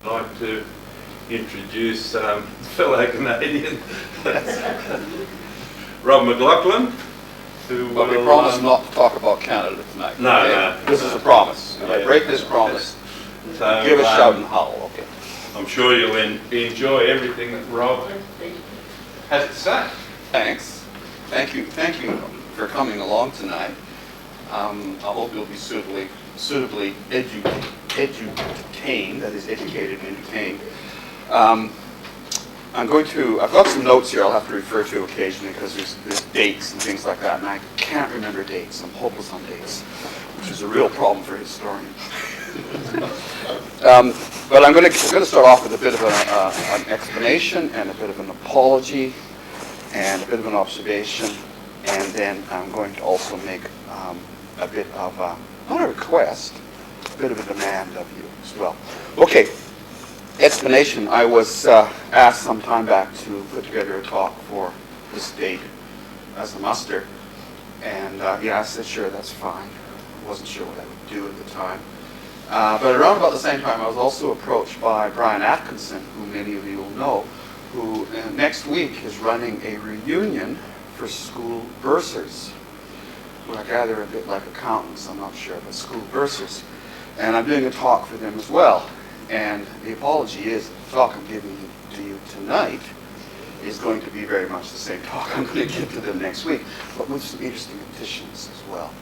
I'd like to introduce fellow Canadian Rob Mclachlan, who But we promise not to talk about Canada tonight. No, okay? no. This is a promise. If I break this promise, So, give a shout and howl, okay? I'm sure you'll enjoy everything that Rob has to say. Thanks. Thank you for coming along tonight. I hope you'll be suitably edutained, that is educated and entertained. I've got some notes here I'll have to refer to occasionally because there's dates and things like that, and I can't remember dates. I'm hopeless on dates, which is a real problem for historians. But I'm going to start off with a bit of an explanation and a bit of an apology and a bit of an observation, and then I'm going to also make a bit of not a request, a bit of a demand of you as well. Okay. Explanation. I was asked some time back to put together a talk for this date as a muster, and yeah, I said sure, that's fine. I wasn't sure what I would do at the time, but around about the same time I was also approached by Brian Atkinson, who many of you will know, who next week is running a reunion for school bursars, who I gather are a bit like accountants, I'm not sure, but school bursars, and I'm doing a talk for them as well. And the apology is, the talk I'm giving to you tonight is going to be very much the same talk I'm going to give to them next week, but with some interesting additions as well.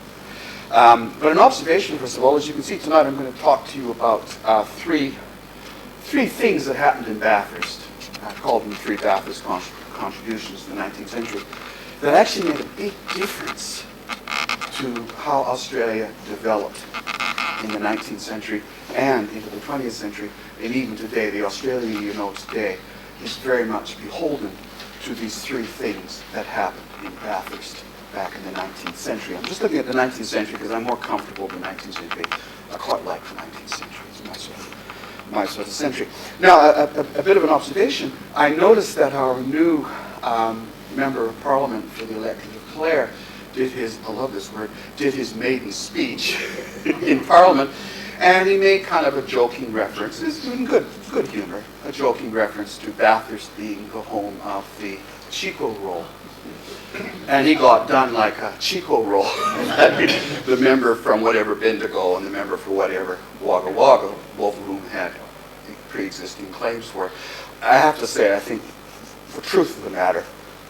But an observation, first of all, as you can see tonight, I'm going to talk to you about three things that happened in Bathurst. I called them three Bathurst contributions to the 19th century that actually made a big difference to how Australia developed in the 19th century and into the 20th century, and even today. The Australia you know today is very much beholden to these three things that happened in Bathurst back in the 19th century. I'm just looking at the 19th century because I'm more comfortable with the 19th century. I quite like the 19th century. It's my sort of century. Now, a bit of an observation. I noticed that our new Member of Parliament for the electorate of Clare did his, I love this word, did his maiden speech in Parliament, and he made kind of a joking reference, it's in good humor, a joking reference to Bathurst being the home of the Chico roll. And he got done like a Chico roll. The member from whatever Bendigo and the member for whatever Wagga Wagga, both of whom had pre-existing claims for it. I have to say, I think the truth of the matter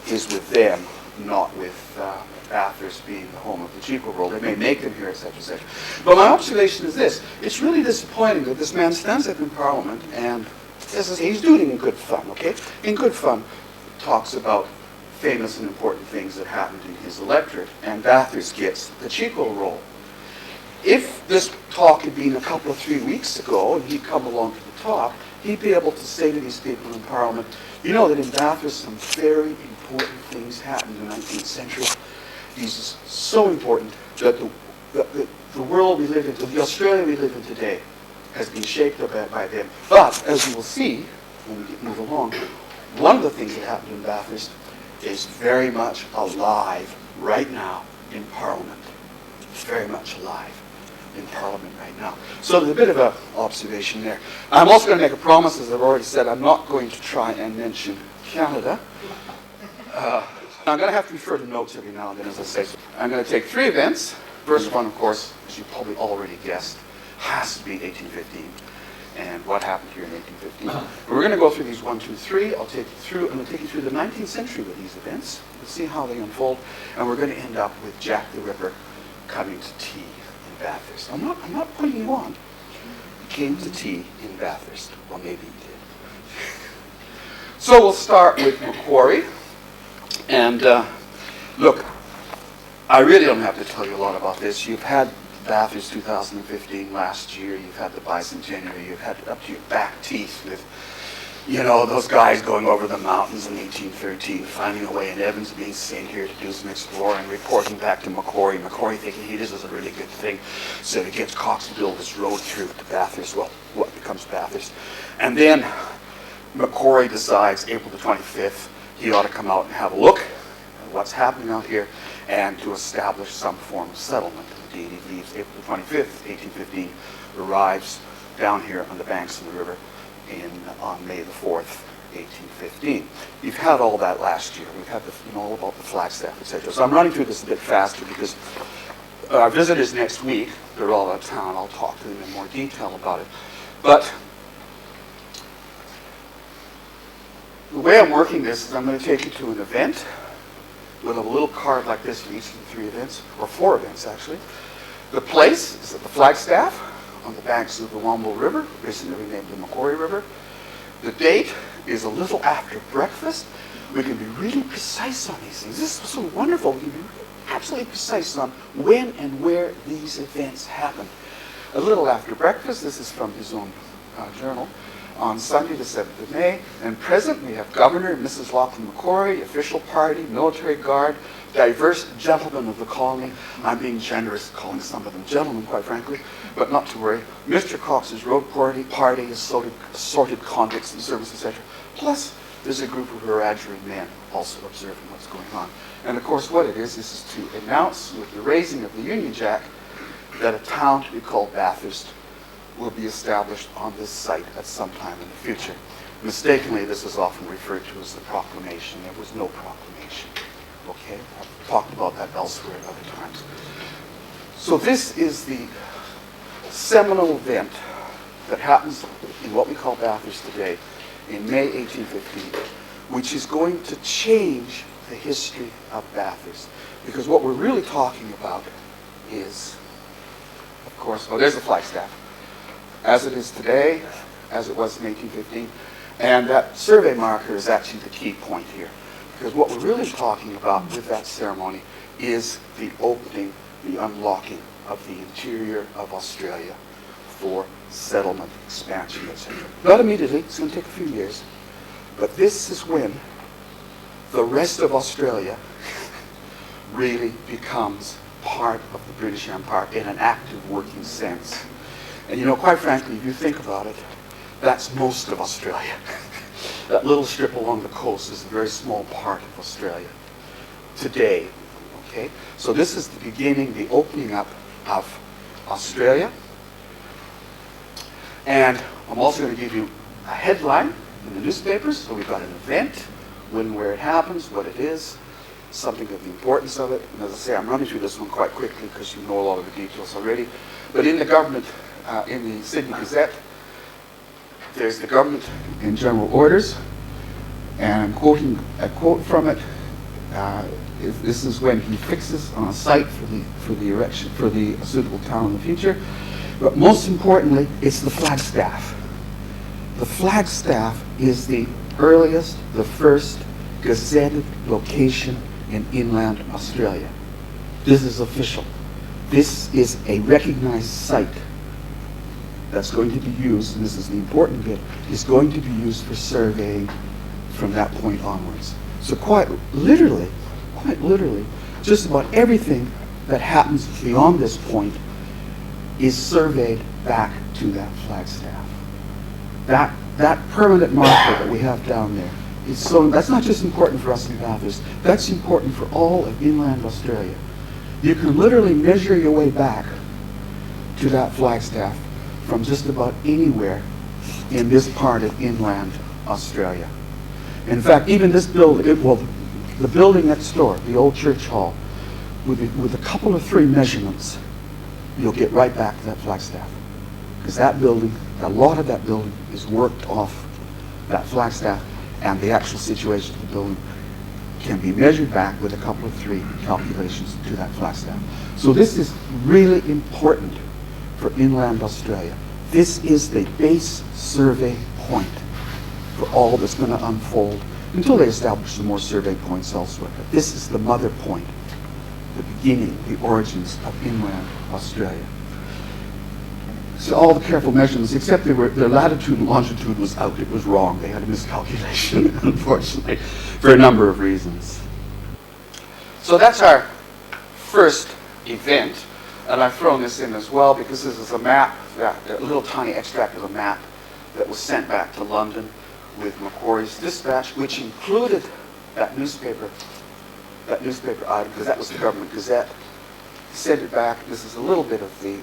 is with them, not with Bathurst being the home of the Chico roll. They may make them here, etc., etc. But my observation is this. It's really disappointing that this man stands up in Parliament and, he's doing it in good fun, okay? In good fun, talks about famous and important things that happened in his electorate, and Bathurst gets the Chico roll. If this talk had been a couple of 3 weeks ago, and he'd come along to the talk, he'd be able to say to these people in Parliament, you know that in Bathurst some very important things happened in the 19th century. These are so important that the world we live in, the Australia we live in today, has been shaped up by them. But, as you will see, when we move along, one of the things that happened in Bathurst is very much alive right now in Parliament. It's very much alive in Parliament right now. So there's a bit of an observation there. I'm also going to make a promise, as I've already said, I'm not going to try and mention Canada. I'm going to have to refer to notes every now and then, as I say. I'm going to take three events. First one, of course, as you probably already guessed, has to be 1815. And what happened here in 1815. We're going to go through these 1, 2, 3. I'm going to take you through the 19th century with these events. We'll see how they unfold. And we're going to end up with Jack the Ripper coming to tea in Bathurst. I'm not putting you on. He came to tea in Bathurst. Well, maybe he did. So we'll start with Macquarie. And look, I really don't have to tell you a lot about this. You've had Bathurst 2015 last year. You've had the bicentenary. You've had up to your back teeth with, you know, those guys going over the mountains in 1813, finding a way in Evans being sent here to do some exploring, reporting back to Macquarie. Macquarie thinking, hey, this is a really good thing. So he gets Cox to build this road through to Bathurst. Well, what becomes Bathurst? And then Macquarie decides April the 25th, he ought to come out and have a look at what's happening out here and to establish some form of settlement. Indeed, he leaves April 25th, 1815, arrives down here on the banks of the river, on May the 4th, 1815. You've had all that last year. We've had all about the Flagstaff, etc. So I'm running through this a bit faster because our visitors next week, they're all out of town. I'll talk to them in more detail about it. But the way I'm working this is I'm going to take you to an event with a little card like this for each of the 3 events, or 4 events actually. The place is at the Flagstaff on the banks of the Wambo River, recently renamed the Macquarie River. The date is a little after breakfast. We can be really precise on these things. This is so wonderful. We can be absolutely precise on when and where these events happen. A little after breakfast, this is from his own journal, on Sunday the 7th of May. And present, we have Governor and Mrs. Lachlan Macquarie, official party, military guard, diverse gentlemen of the colony. I'm being generous calling some of them gentlemen, quite frankly, but not to worry. Mr. Cox's road party, assorted convicts and servants, etc. Plus, there's a group of Wiradjuri men also observing what's going on. And of course, what it is to announce with the raising of the Union Jack that a town to be called Bathurst will be established on this site at some time in the future. Mistakenly, this is often referred to as the proclamation. There was no proclamation. Okay, I've talked about that elsewhere at other times. So this is the seminal event that happens in what we call Bathurst today in May 1815, which is going to change the history of Bathurst. Because what we're really talking about is, of course, there's the Flagstaff, as it is today, as it was in 1815, and that survey marker is actually the key point here. Because what we're really talking about with that ceremony is the opening, the unlocking of the interior of Australia for settlement, expansion, etc. Not immediately, it's going to take a few years, but this is when the rest of Australia really becomes part of the British Empire in an active working sense. And quite frankly, if you think about it, that's most of Australia. That little strip along the coast is a very small part of Australia today. Okay? So this is the beginning, the opening up of Australia. And I'm also going to give you a headline in the newspapers. So we've got an event, when, where it happens, what it is, something of the importance of it. And as I say, I'm running through this one quite quickly because you know a lot of the details already. But in the government, in the Sydney Gazette, there's the government in general orders, and I'm quoting a quote from it. This is when he fixes on a site for the erection for the suitable town in the future. But most importantly, it's the Flagstaff. The Flagstaff is the earliest, the first gazetted location in inland Australia. This is official. This is a recognized site that's going to be used, and this is the important bit, is going to be used for surveying from that point onwards. So quite literally, just about everything that happens beyond this point is surveyed back to that Flagstaff. That permanent marker that we have down there is so, that's not just important for us in Bathurst, that's important for all of inland Australia. You can literally measure your way back to that Flagstaff from just about anywhere in this part of inland Australia. In fact, even this building, the building next door, the old church hall, with a couple of 3 measurements, you'll get right back to that Flagstaff. Because that building, a lot of that building is worked off that Flagstaff, and the actual situation of the building can be measured back with a couple of 3 calculations to that Flagstaff. So this is really important for inland Australia. This is the base survey point for all that's going to unfold until they establish some more survey points elsewhere. But this is the mother point, the beginning, the origins of inland Australia. So all the careful measurements, except their latitude and longitude was out. It was wrong. They had a miscalculation, unfortunately, for a number of reasons. So that's our first event. And I've thrown this in as well because this is a map, a little tiny extract of a map that was sent back to London with Macquarie's dispatch, which included that newspaper item, because that was the government gazette. Sent it back. This is a little bit of the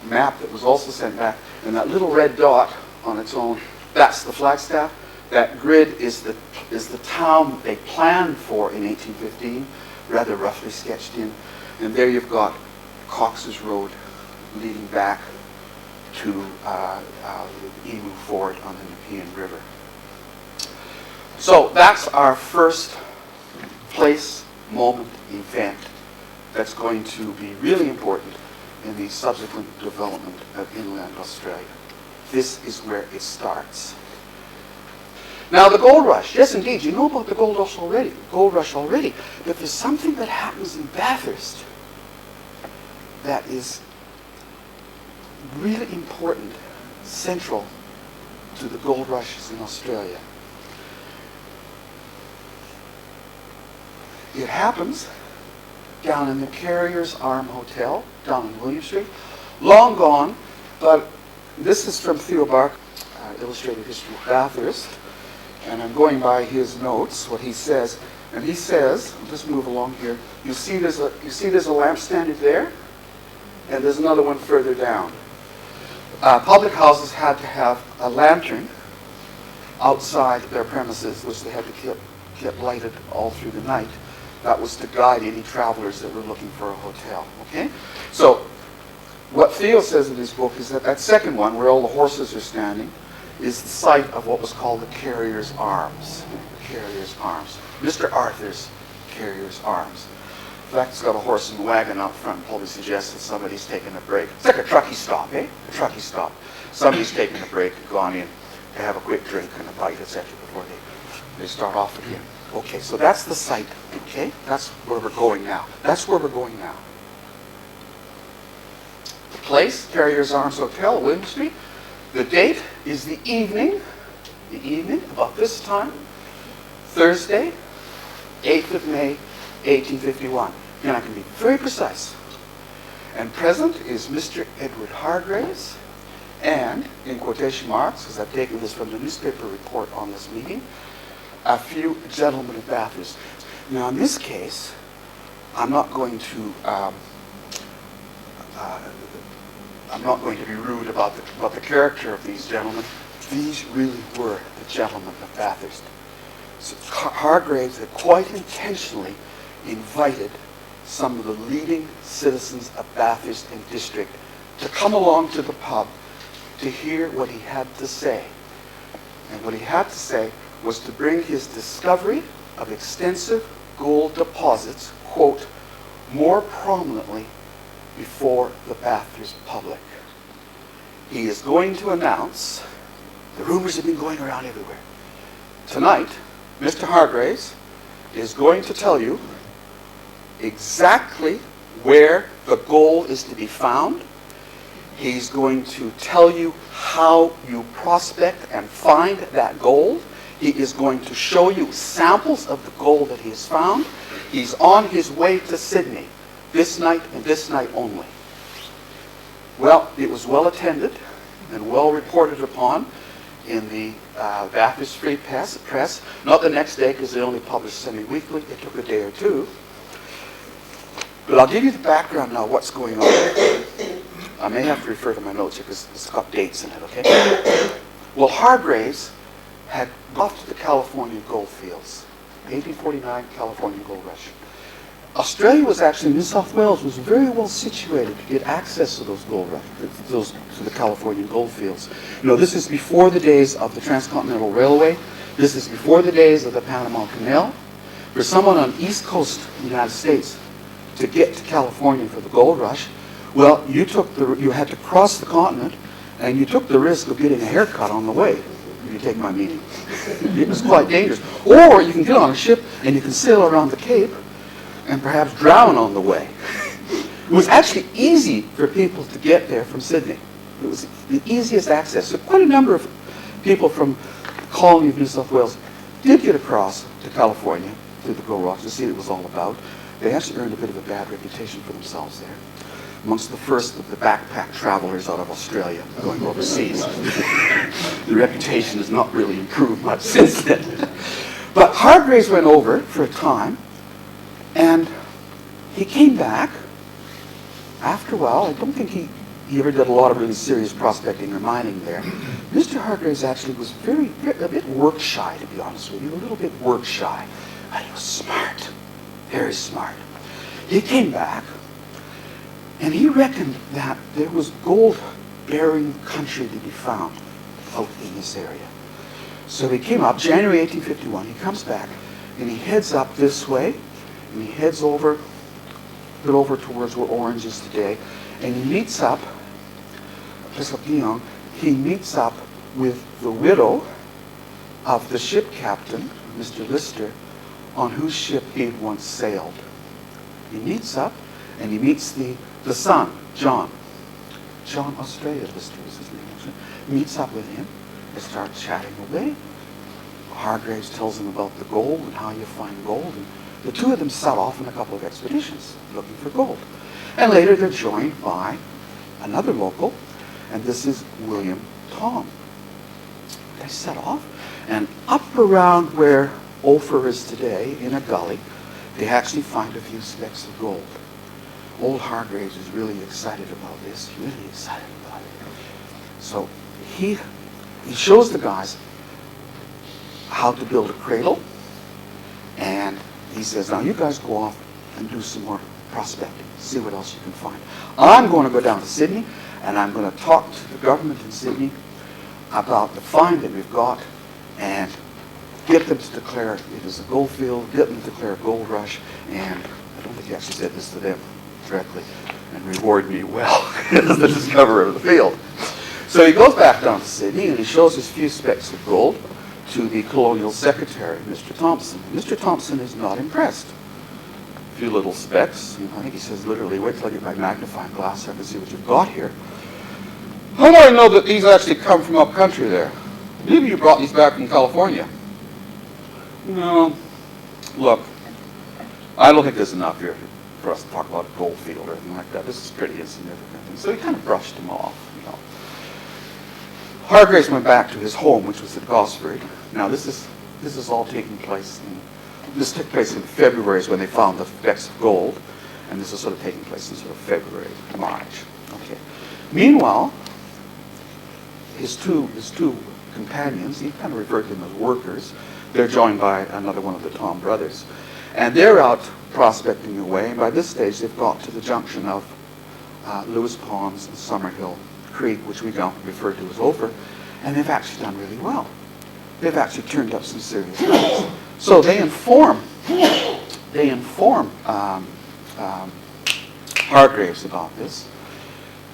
map that was also sent back, and that little red dot on its own, That's the Flagstaff. That grid is the town they planned for in 1815, rather roughly sketched in. And there you've got Cox's Road leading back to the Emu Ford on the Nepean River. So that's our first place, moment, event that's going to be really important in the subsequent development of inland Australia. This is where it starts. Now the gold rush, yes indeed, you know about the gold rush already, but there's something that happens in Bathurst that is really important, central to the gold rushes in Australia. It happens down in the Carrier's Arm Hotel, down in William Street. Long gone, but this is from Theo Bark, Illustrated History of Bathurst, and I'm going by his notes, what he says. And he says, I'll just move along here, you see there's a lamp standing there, and there's another one further down. Public houses had to have a lantern outside their premises, which they had to keep lighted all through the night. That was to guide any travelers that were looking for a hotel. Okay? So, what Theo says in his book is that that second one, where all the horses are standing, is the site of what was called the Carrier's Arms. The Carrier's Arms. Mr. Arthur's Carrier's Arms. In fact, it's got a horse and wagon out front, probably suggests that somebody's taking a break. It's like a truckie stop, eh? A truckie stop. Somebody's taking a break and gone in to have a quick drink and a bite, etc. before they start off again. Okay, so that's the site, okay? That's where we're going now. That's where we're going now. The place, Carrier's Arms Hotel, William Street. The date is the evening, about this time, Thursday, 8th of May, 1851. And I can be very precise. And present is Mr. Edward Hargraves, and, in quotation marks, because I've taken this from the newspaper report on this meeting, a few gentlemen of Bathurst. Now, in this case, I'm not going to be rude about the character of these gentlemen. These really were the gentlemen of Bathurst. So Hargraves had quite intentionally invited some of the leading citizens of Bathurst and district to come along to the pub to hear what he had to say. And what he had to say was to bring his discovery of extensive gold deposits, quote, more prominently before the Bathurst public. He is going to announce, the rumors have been going around everywhere. Tonight, Mr. Hargraves is going to tell you exactly where the gold is to be found. He's going to tell you how you prospect and find that gold. He is going to show you samples of the gold that he has found. He's on his way to Sydney this night and this night only. Well, it was well attended and well reported upon in the Bathurst Free Press. Not the next day, because they only published semi-weekly. It took a day or two. But I'll give you the background now, what's going on. I may have to refer to my notes here, because it's got dates in it, okay? Well, Hargraves had off to the California gold fields. 1849 California gold rush. Australia was actually, New South Wales was very well situated to get access to those gold rushes, to the California gold fields. You know, this is before the days of the Transcontinental Railway. This is before the days of the Panama Canal. For someone on the East Coast of the United States to get to California for the gold rush, well, you had to cross the continent, and you took the risk of getting a haircut on the way, if you take my meaning. It was quite dangerous. Or you can get on a ship and you can sail around the Cape and perhaps drown on the way. It was actually easy for people to get there from Sydney. It was the easiest access. So quite a number of people from the colony of New South Wales did get across to California through the gold rush to see what it was all about. They actually earned a bit of a bad reputation for themselves there. Amongst the first of the backpack travelers out of Australia going overseas. The reputation has not really improved much since then. But Hargraves went over for a time, and he came back. After a while, I don't think he ever did a lot of really serious prospecting or mining there. Mr. Hargraves actually was a bit work shy, to be honest with you, a little bit work shy. But he was smart, very smart. He came back, and he reckoned that there was gold-bearing country to be found out in this area. So he came up, January 1851, he comes back, and he heads up this way, and he heads over, a bit over towards where Orange is today, and he meets up, he meets up with the widow of the ship captain, Mr. Lister, on whose ship he had once sailed. He meets up, and he meets the son, John. John Australia Lister was his name. Meets up with him. They start chatting away. Hargraves tells him about the gold and how you find gold. And the two of them set off on a couple of expeditions looking for gold. And later they're joined by another local, and this is William Tom. They set off, and up around where Ophir is today, in a gully, they actually find a few specks of gold. Old Hargraves is really excited about this, really excited about it. So he shows the guys how to build a cradle, and he says, now you guys go off and do some more prospecting, see what else you can find. I'm going to go down to Sydney, and I'm going to talk to the government in Sydney about the find that we've got, and get them to declare it is a gold field, get them to declare a gold rush, and I don't think he actually said this to them directly, and reward me well as the discoverer of the field. So he goes back down to Sydney, and he shows his few specks of gold to the colonial secretary, Mr. Thompson. Mr. Thompson is not impressed. A few little specks. I think he says literally, wait till I get my magnifying glass so I can see what you've got here. How do I know that these actually come from up country there? Maybe you brought these back from California. No. Look, I don't think there's enough here for us to talk about a gold field or anything like that. This is pretty insignificant. And so he kind of brushed him off, Hargraves went back to his home, which was at Gosford. Now this is all taking place this took place in February is when they found the specks of gold, and this is sort of taking place in sort of February, March. Okay. Meanwhile, his two companions, he kind of referred to them as workers, they're joined by another one of the Tom brothers. And they're out prospecting away, and by this stage they've got to the junction of Lewis Ponds and Summerhill Creek, which we now refer to as Ophir, and they've actually done really well. They've actually turned up some serious numbers. So they inform Hargraves about this,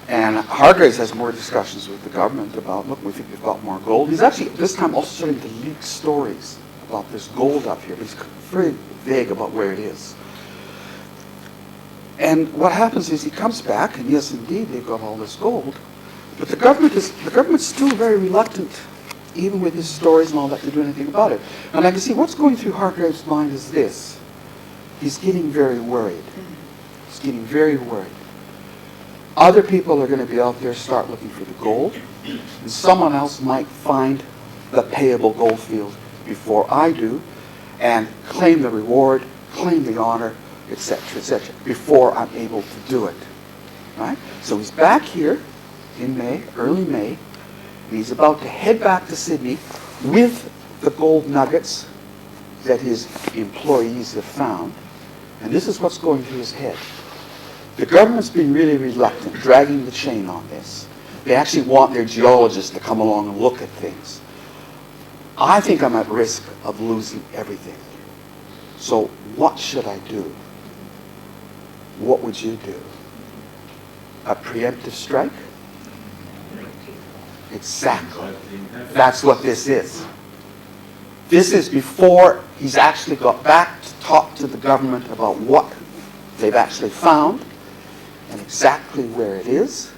and Hargraves has more discussions with the government about, look, we think we've got more gold. He's actually this time also starting to leak stories about this gold up here, but he's very vague about where it is. And what happens is he comes back, and yes, indeed, they've got all this gold, but the government's still very reluctant, even with his stories and all that, to do anything about it. And I can see what's going through Hargraves' mind is this. He's getting very worried. He's getting very worried. Other people are going to be out there, start looking for the gold, and someone else might find the payable gold field before I do, and claim the reward, claim the honor, etc., before I'm able to do it. Right? So he's back here in May, early May, and he's about to head back to Sydney with the gold nuggets that his employees have found. And this is what's going through his head. The government's been really reluctant, dragging the chain on this. They actually want their geologists to come along and look at things. I think I'm at risk of losing everything. So what should I do? What would you do? A preemptive strike? Exactly. That's what this is. This is before he's actually got back to talk to the government about what they've actually found and exactly where it is.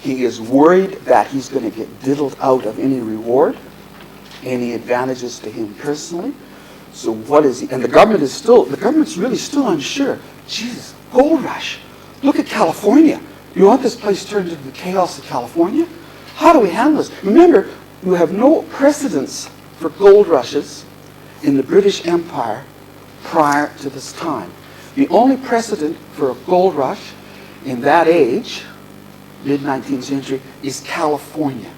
He is worried that he's going to get diddled out of any reward, any advantages to him personally. So what is he? And the government's really still unsure. Jesus, gold rush. Look at California. You want this place turned into the chaos of California? How do we handle this? Remember, you have no precedents for gold rushes in the British Empire prior to this time. The only precedent for a gold rush in that age, mid-19th century, is California.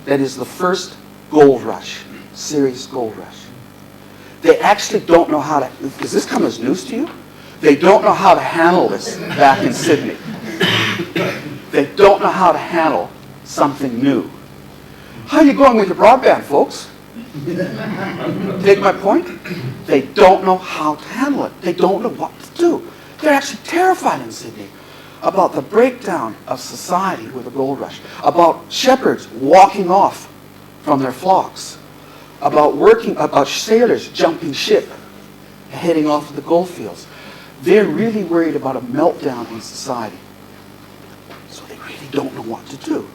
that is the first gold rush, serious gold rush. They actually don't know how to, does this come as news to you? They don't know how to handle this back in Sydney. They don't know how to handle something new. How are you going with your broadband, folks? Take my point? They don't know how to handle it. They don't know what to do. They're actually terrified in Sydney about the breakdown of society with the gold rush, about shepherds walking off from their flocks, about sailors jumping ship and heading off to the gold fields. They're really worried about a meltdown in society. So they really don't know what to do.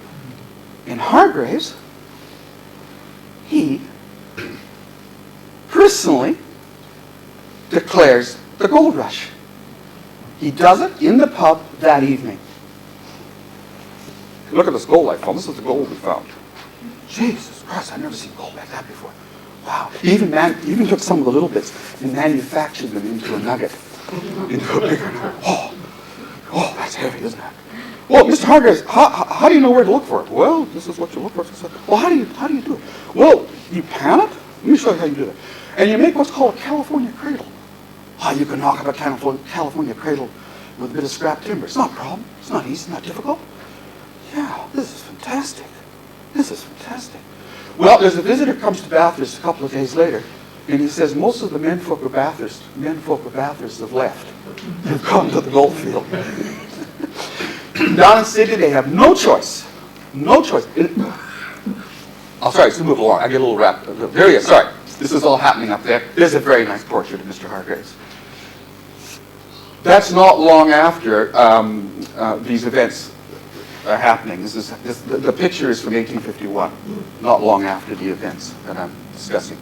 And Hargraves, he personally declares the gold rush. He does it in the pub that evening. Look at this gold I found. This is the gold we found. Jesus Christ, I've never seen gold like that before. Wow. He even took some of the little bits and manufactured them into a nugget. Into a bigger nugget. Oh, that's heavy, isn't it? Well, Mr. Hargraves, how do you know where to look for it? Well, this is what you look for. Well, how do you do it? Well, you pan it. Let me show you how you do that. And you make what's called a California cradle. Oh, you can knock up a California cradle with a bit of scrap timber. It's not a problem. It's not easy. It's not difficult. Yeah, this is fantastic. This is fantastic. Well, there's a visitor comes to Bathurst a couple of days later, and he says most of the menfolk of Bathurst have left. They've gone to the gold field. Down in Sydney, they have no choice. No choice. Oh, sorry, let's move along. I get a little wrapped. There he is. Sorry. This is all happening up there. There's a very nice portrait of Mr. Hargraves. That's not long after these events are happening. The picture is from 1851, not long after the events that I'm discussing.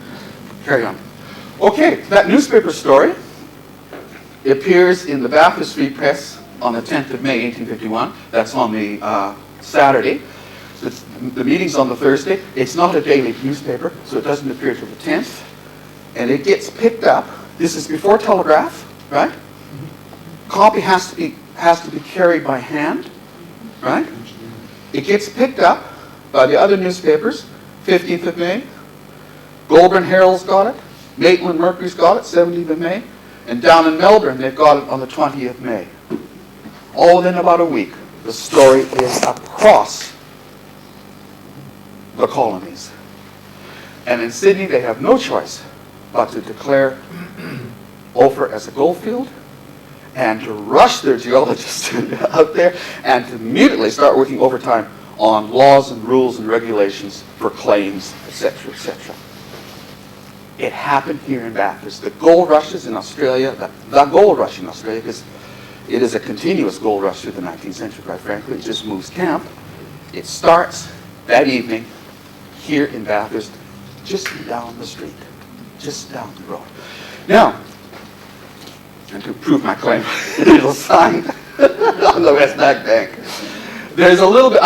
Carry on. Okay, that newspaper story appears in the Bathurst Free Press on the 10th of May, 1851. That's on the Saturday. The meeting's on the Thursday. It's not a daily newspaper, so it doesn't appear till the 10th. And it gets picked up. This is before telegraph, right? Copy has to be carried by hand, right? It gets picked up by the other newspapers, 15th of May. Goulburn Herald's got it. Maitland Mercury's got it, 17th of May. And down in Melbourne, they've got it on the 20th of May. All within about a week. The story is across the colonies. And in Sydney, they have no choice but to declare Ophir as a gold field and to rush their geologists out there and to immediately start working overtime on laws and rules and regulations for claims, etc., etc. It happened here in Bathurst. The gold rushes in Australia, the gold rush in Australia, because it is a continuous gold rush through the 19th century, quite frankly. It just moves camp. It starts that evening here in Bathurst, just down the street, just down the road. Now, and to prove my claim, there's a sign on the West Back Bank. There's a little bit,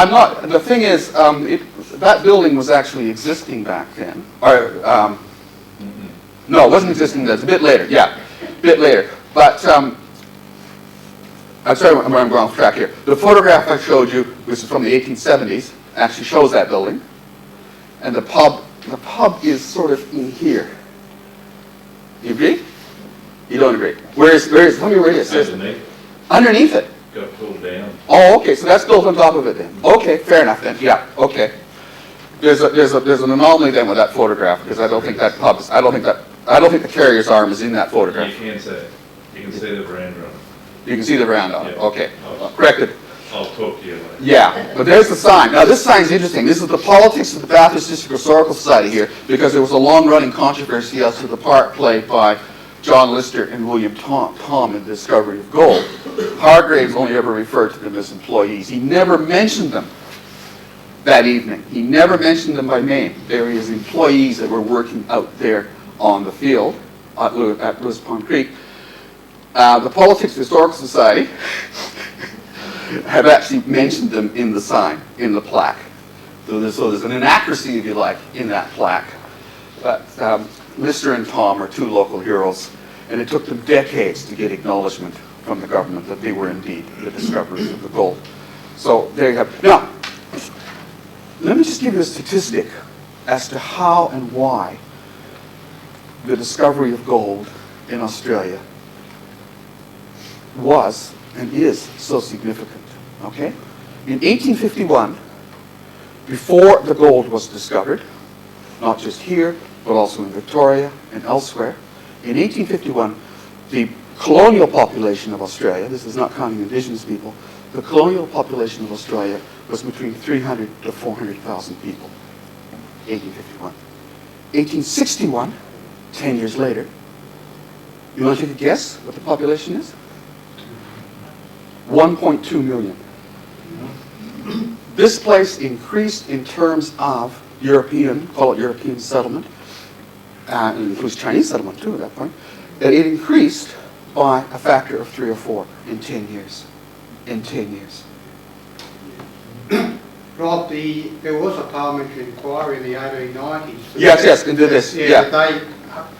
the thing is, that building was actually existing back then. Or, no, it wasn't existing then, it's a bit later, yeah, a bit later. But, I'm sorry, I'm going off track here. The photograph I showed you, which is from the 1870s, actually shows that building. And the pub is sort of in here. You agree? You don't agree? Tell me where it is. Underneath it. Got pulled down. Oh, okay, so that's built on top of it then. Okay, fair enough then, yeah, okay. There's an anomaly then with that photograph, because I don't think the carrier's arm is in that photograph. You can't say it. You can see the veranda on it. You can see the veranda on it, Yeah. okay. Corrected. I'll talk to you later. Yeah, but there's the sign. Now this sign's interesting. This is the politics of the Bathurst District Historical Society here, because there was a long-running controversy as to the part played by John Lister and William Tom in the discovery of gold. Hargraves only ever referred to them as employees. He never mentioned them that evening. He never mentioned them by name. They were his employees that were working out there on the field at Lewis Pond Creek. The Politics of the Historical Society have actually mentioned them in the sign, in the plaque. So there's an inaccuracy, if you like, in that plaque. But Lister and Tom are two local heroes, and it took them decades to get acknowledgement from the government that they were indeed the discoverers of the gold. So there you have. Now, Let me just give you a statistic as to how and why the discovery of gold in Australia was and is so significant. Okay? In 1851, before the gold was discovered, not just here, but also in Victoria and elsewhere, in 1851, the colonial population of Australia, this is not counting indigenous people, the colonial population of Australia was between 300 to 400,000 people. 1851. 1861, 10 years later, you want to take a guess what the population is? 1.2 million. This place increased in terms of European, call it European settlement, and it includes Chinese settlement too at that point, that it increased by a factor of 3 or 4 in 10 years. In 10 years. Rob, there was a parliamentary inquiry in the 1890s. Yes, into this, yeah. They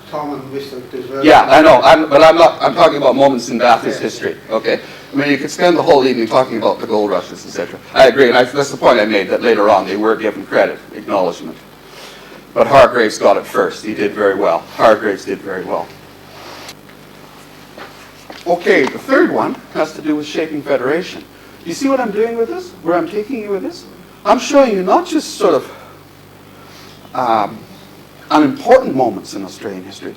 Tom and Mr. deserve. Yeah, I know, I'm talking about moments in Bathurst history, okay? I mean, you could spend the whole evening talking about the gold rushes, etc. I agree, and that's the point I made, that later on they were given credit, acknowledgement. But Hargraves got it first. He did very well. Hargraves did very well. Okay, the third one has to do with shaping federation. Do you see what I'm doing with this? Where I'm taking you with this? I'm showing you not just sort of unimportant moments in Australian history.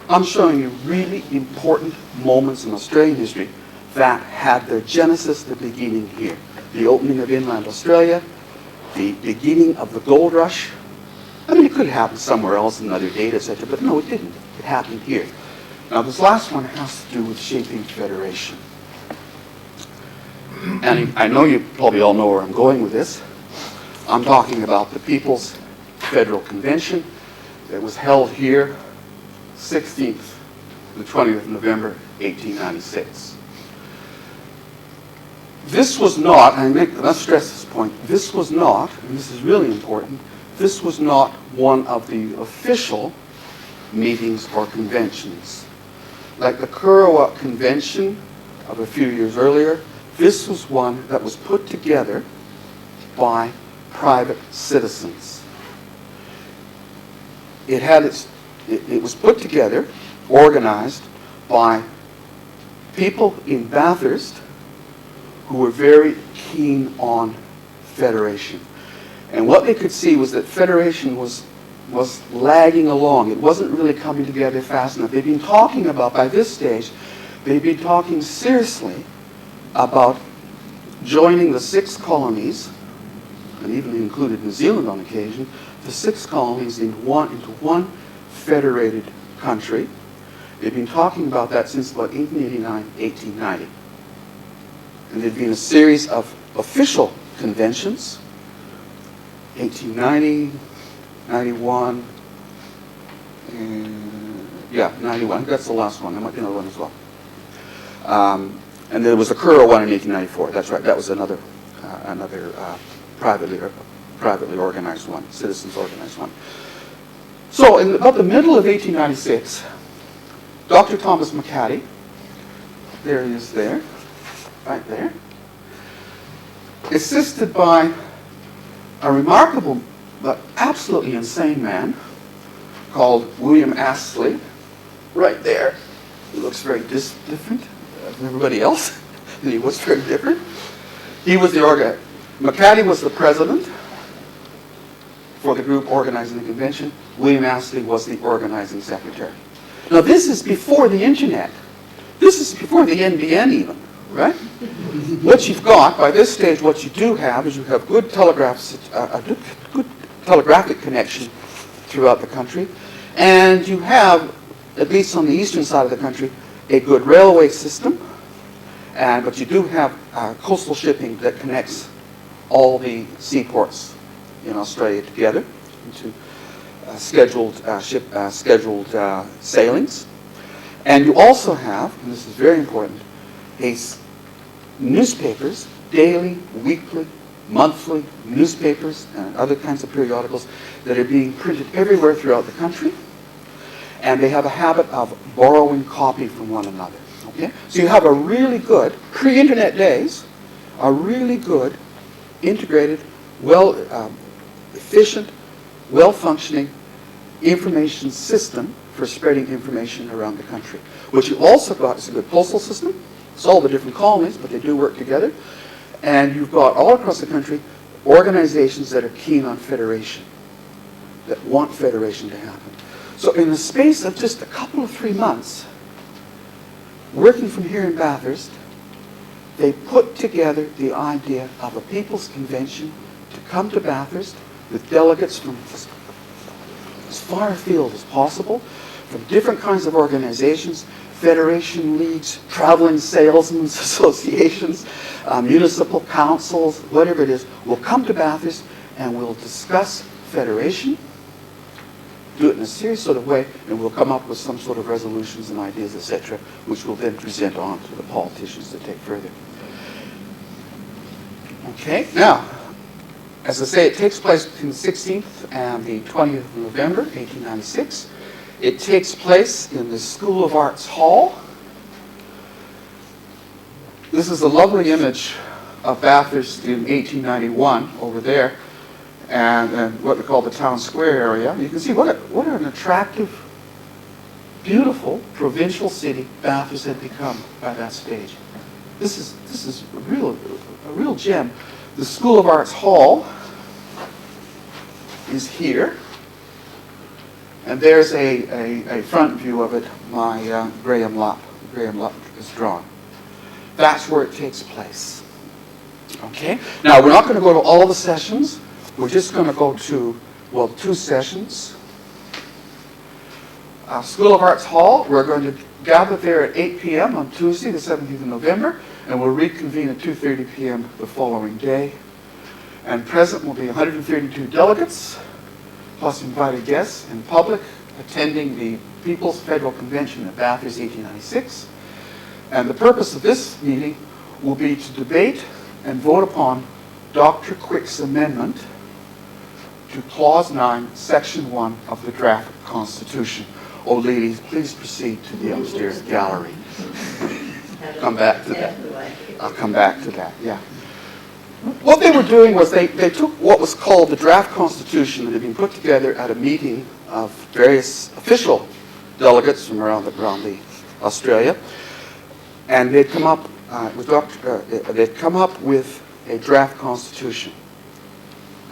I'm showing you really important moments in Australian history that had their genesis, the beginning here. The opening of inland Australia, the beginning of the gold rush. I mean, it could happen somewhere else, another date, etc., but no, it didn't. It happened here. Now, this last one has to do with shaping federation. And I know you probably all know where I'm going with this. I'm talking about the People's Federal Convention that was held here 16th to the 20th of November, 1896. This was not, and let's stress this point, this was not, and this is really important, this was not one of the official meetings or conventions. Like the Kurrawa Convention of a few years earlier, this was one that was put together by private citizens. It was put together, organized by people in Bathurst who were very keen on federation. And what they could see was that federation was lagging along. It wasn't really coming together fast enough. They'd been talking about, by this stage, they'd been talking seriously about joining the 6 colonies, and even included New Zealand on occasion, the 6 colonies into one federated country. They'd been talking about that since about 1889, 1890. And there'd been a series of official conventions, 1890, 91, and 91. That's the last one. There might be another one as well. And there was the Kurrawa one in 1894. That's right. That was another privately organized one, citizens organized one. So in about the middle of 1896, Dr. Thomas Mclachlan, there he is there, right there, assisted by a remarkable but absolutely insane man called William Astley, right there. He looks very different from everybody else, and he was very different. He was Mclachlan was the president for the group organizing the convention. William Astley was the organizing secretary. Now this is before the internet. This is before the NBN even, right? What you've got, by this stage, what you do have is you have good good telegraphic connection throughout the country, and you have, at least on the eastern side of the country, a good railway system, but you do have coastal shipping that connects all the seaports in Australia together into scheduled sailings. And you also have, and this is very important, newspapers, daily, weekly, monthly newspapers and other kinds of periodicals that are being printed everywhere throughout the country. And they have a habit of borrowing copy from one another. Okay? So you have a really good, pre-internet days, a really good, integrated, efficient, well-functioning information system for spreading information around the country. What you also got is a good postal system. It's all the different colonies, but they do work together. And you've got all across the country organizations that are keen on federation, that want federation to happen. So in the space of just a couple of 3 months, working from here in Bathurst, they put together the idea of a people's convention to come to Bathurst with delegates from as far afield as possible, from different kinds of organizations, federation leagues, traveling salesmen associations, municipal councils, whatever it is, will come to Bathurst and we'll discuss federation, do it in a serious sort of way, and we'll come up with some sort of resolutions and ideas, etc., which we'll then present on to the politicians to take further. Okay, now, as I say, it takes place between the 16th and the 20th of November, 1896. It takes place in the School of Arts Hall. This is a lovely image of Bathurst in 1891 over there, and what we call the town square area. You can see what an attractive, beautiful provincial city Bathurst had become by that stage. This is a real gem. The School of Arts Hall is here, and there's a front view of it by Graham Lupp. Graham Lupp is drawn. That's where it takes place. Okay? Now, we're not going to go to all the sessions. We're just going to go to, well, 2 sessions. School of Arts Hall, we're going to gather there at 8 p.m. on Tuesday, the 17th of November, and we'll reconvene at 2:30 p.m. the following day. And present will be 132 delegates, plus invited guests and public attending the People's Federal Convention at Bathurst 1896. And the purpose of this meeting will be to debate and vote upon Dr. Quick's amendment to Clause 9, Section 1 of the draft Constitution. Oh, ladies, please proceed to the upstairs gallery. Come back to that. I'll come back to that, yeah. What they were doing was they took what was called the draft Constitution that had been put together at a meeting of various official delegates from around the Australia, and they'd come up with a draft Constitution.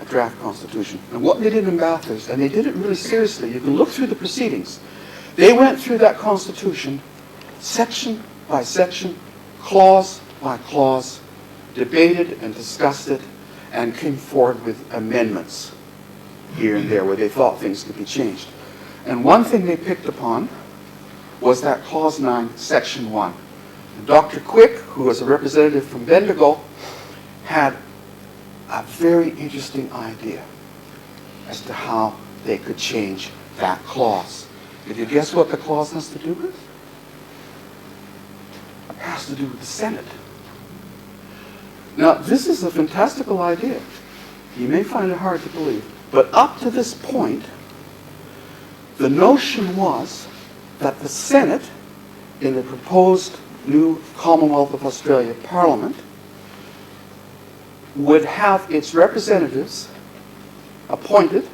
A draft Constitution. And what they did in Bathurst, and they did it really seriously, you can look through the proceedings, they went through that Constitution section by section, clause by clause, debated and discussed it, and came forward with amendments here and there where they thought things could be changed. And one thing they picked upon was that Clause 9, Section 1. And Dr. Quick, who was a representative from Bendigo, had a very interesting idea as to how they could change that clause. Did you guess what the clause has to do with? It has to do with the Senate. Now, this is a fantastical idea. You may find it hard to believe, but up to this point, the notion was that the Senate, in the proposed new Commonwealth of Australia Parliament, would have its representatives appointed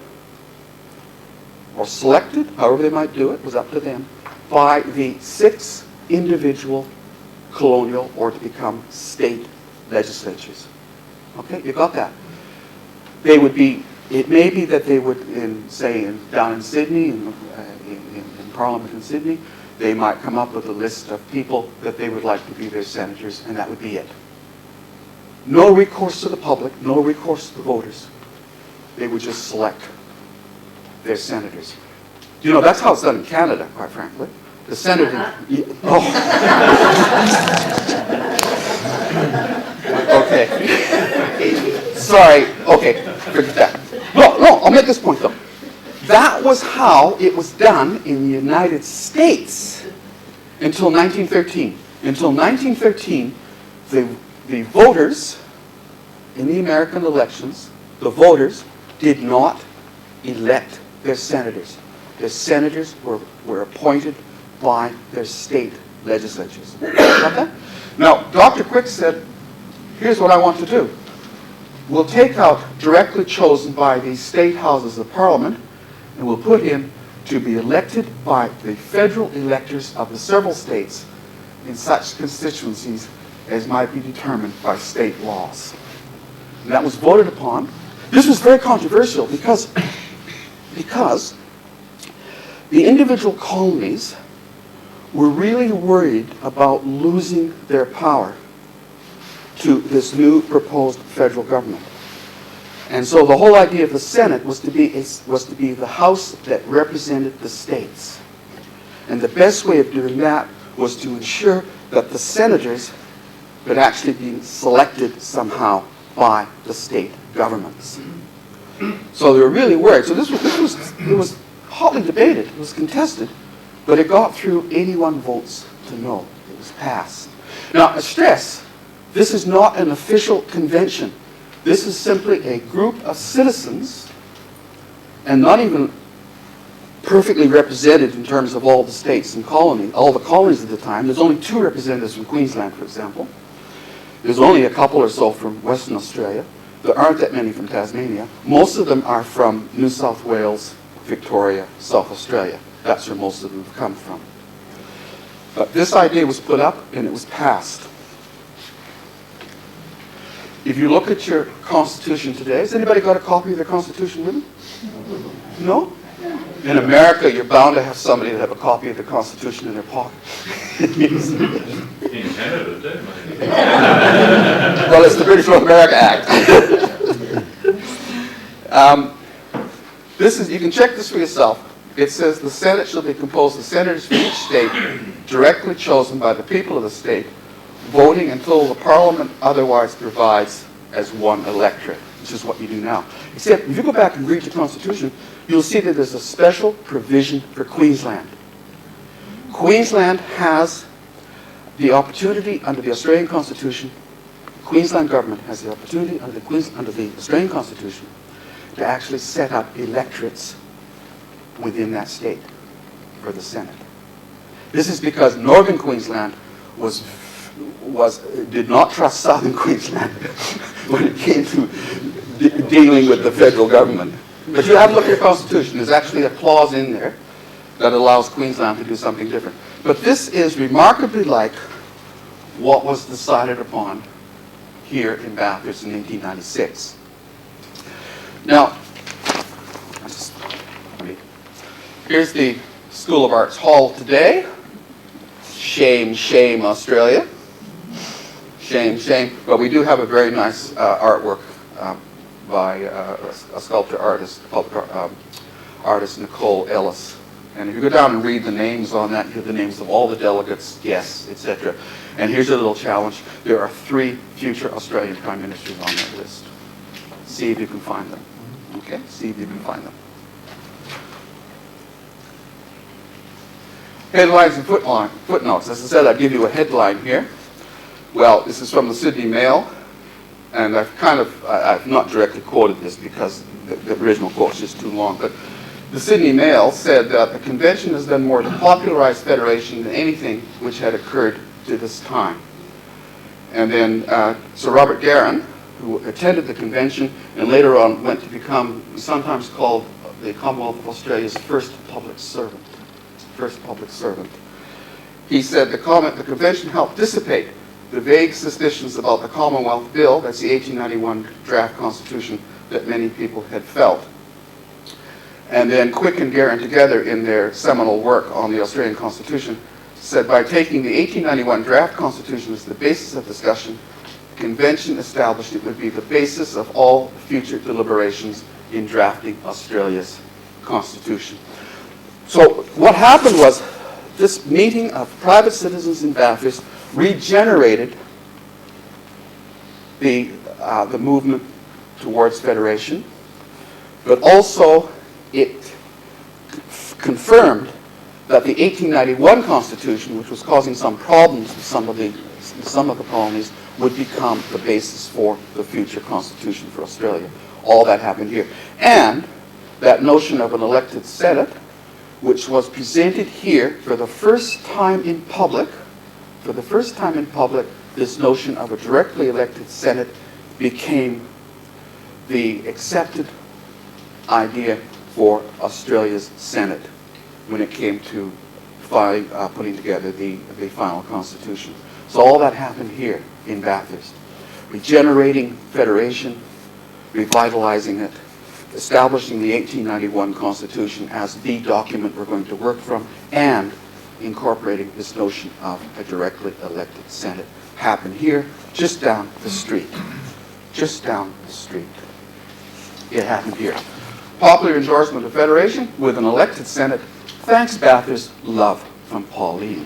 or selected, however they might do it, was up to them, by the 6 individual colonial or to become state legislatures. Okay, you got that? They would be, it may be that they would, down in Sydney, in Parliament in Sydney, they might come up with a list of people that they would like to be their senators, and that would be it. No recourse to the public, no recourse to the voters. They would just select their senators. You know, that's how it's done in Canada, quite frankly. The Senate Okay. Sorry. Okay. Forget that. No, I'll make this point, though. That was how it was done in the United States until 1913. Until 1913, the voters in the American elections, the voters did not elect their senators. Their senators were appointed by their state legislatures. Got that? Now, Dr. Quick said, here's what I want to do. we'll take out directly chosen by the state houses of parliament, and we'll put in to be elected by the federal electors of the several states in such constituencies as might be determined by state laws. And that was voted upon. This was very controversial because the individual colonies were really worried about losing their power to this new proposed federal government. And so the whole idea of the Senate was to be the house that represented the states. And the best way of doing that was to ensure that the senators could actually be selected somehow by the state governments. So they were really worried. So it was hotly debated, it was contested, but it got through 81 votes to no. It was passed. Now, I stress, this is not an official convention. This is simply a group of citizens, and not even perfectly represented in terms of all the states and colonies, all the colonies at the time. There's only 2 representatives from Queensland, for example. There's only a couple or so from Western Australia. There aren't that many from Tasmania. Most of them are from New South Wales, Victoria, South Australia. That's where most of them have come from. But this idea was put up and it was passed. If you look at your Constitution today, has anybody got a copy of the Constitution with them? No? In America, you're bound to have somebody that have a copy of the Constitution in their pocket. In Canada, too, maybe. Well, it's the British North America Act. You can check this for yourself. It says the Senate shall be composed of senators from each state, directly chosen by the people of the state, voting until the Parliament otherwise provides as one electorate, which is what you do now. Except, if you go back and read the Constitution, you'll see that there's a special provision for Queensland. Queensland has the opportunity under the Australian Constitution, the Queensland government has the opportunity under the Australian Constitution to actually set up electorates within that state for the Senate. This is because Northern Queensland did not trust Southern Queensland when it came to dealing with the federal government. But you have to look at your Constitution. There's actually a clause in there that allows Queensland to do something different. But this is remarkably like what was decided upon here in Bathurst in 1896. Now, here's the School of Arts Hall today. Shame, shame, Australia. Shame, shame. But we do have a very nice artwork by a sculptor artist, artist Nicole Ellis. And if you go down and read the names on that, you have the names of all the delegates, guests, etc. And here's a little challenge. There are 3 future Australian Prime Ministers on that list. See if you can find them. Okay? See if you can find them. Headlines and footnotes. As I said, I'll give you a headline here. Well, this is from the Sydney Mail, and I've not directly quoted this because the original quote's just too long, but the Sydney Mail said that the convention has done more to popularize federation than anything which had occurred to this time. And then Sir Robert Garran, who attended the convention and later on went to become sometimes called the Commonwealth of Australia's first public servant. He said the convention helped dissipate the vague suspicions about the Commonwealth Bill, that's the 1891 draft constitution, that many people had felt. And then Quick and Garran together in their seminal work on the Australian Constitution said by taking the 1891 draft constitution as the basis of discussion, the convention established it would be the basis of all future deliberations in drafting Australia's constitution. So what happened was this meeting of private citizens in Bathurst regenerated the movement towards federation, but also it confirmed that the 1891 Constitution, which was causing some problems in some of the colonies, would become the basis for the future Constitution for Australia. All that happened here. And that notion of an elected Senate, which was presented here for the first time in public, this notion of a directly elected Senate became the accepted idea for Australia's Senate when it came to putting together the final constitution. So all that happened here in Bathurst. Regenerating federation, revitalizing it, establishing the 1891 Constitution as the document we're going to work from, and incorporating this notion of a directly elected Senate happened here, just down the street. Just down the street. It happened here. Popular endorsement of federation with an elected Senate. Thanks, Bathurst. Love from Pauline.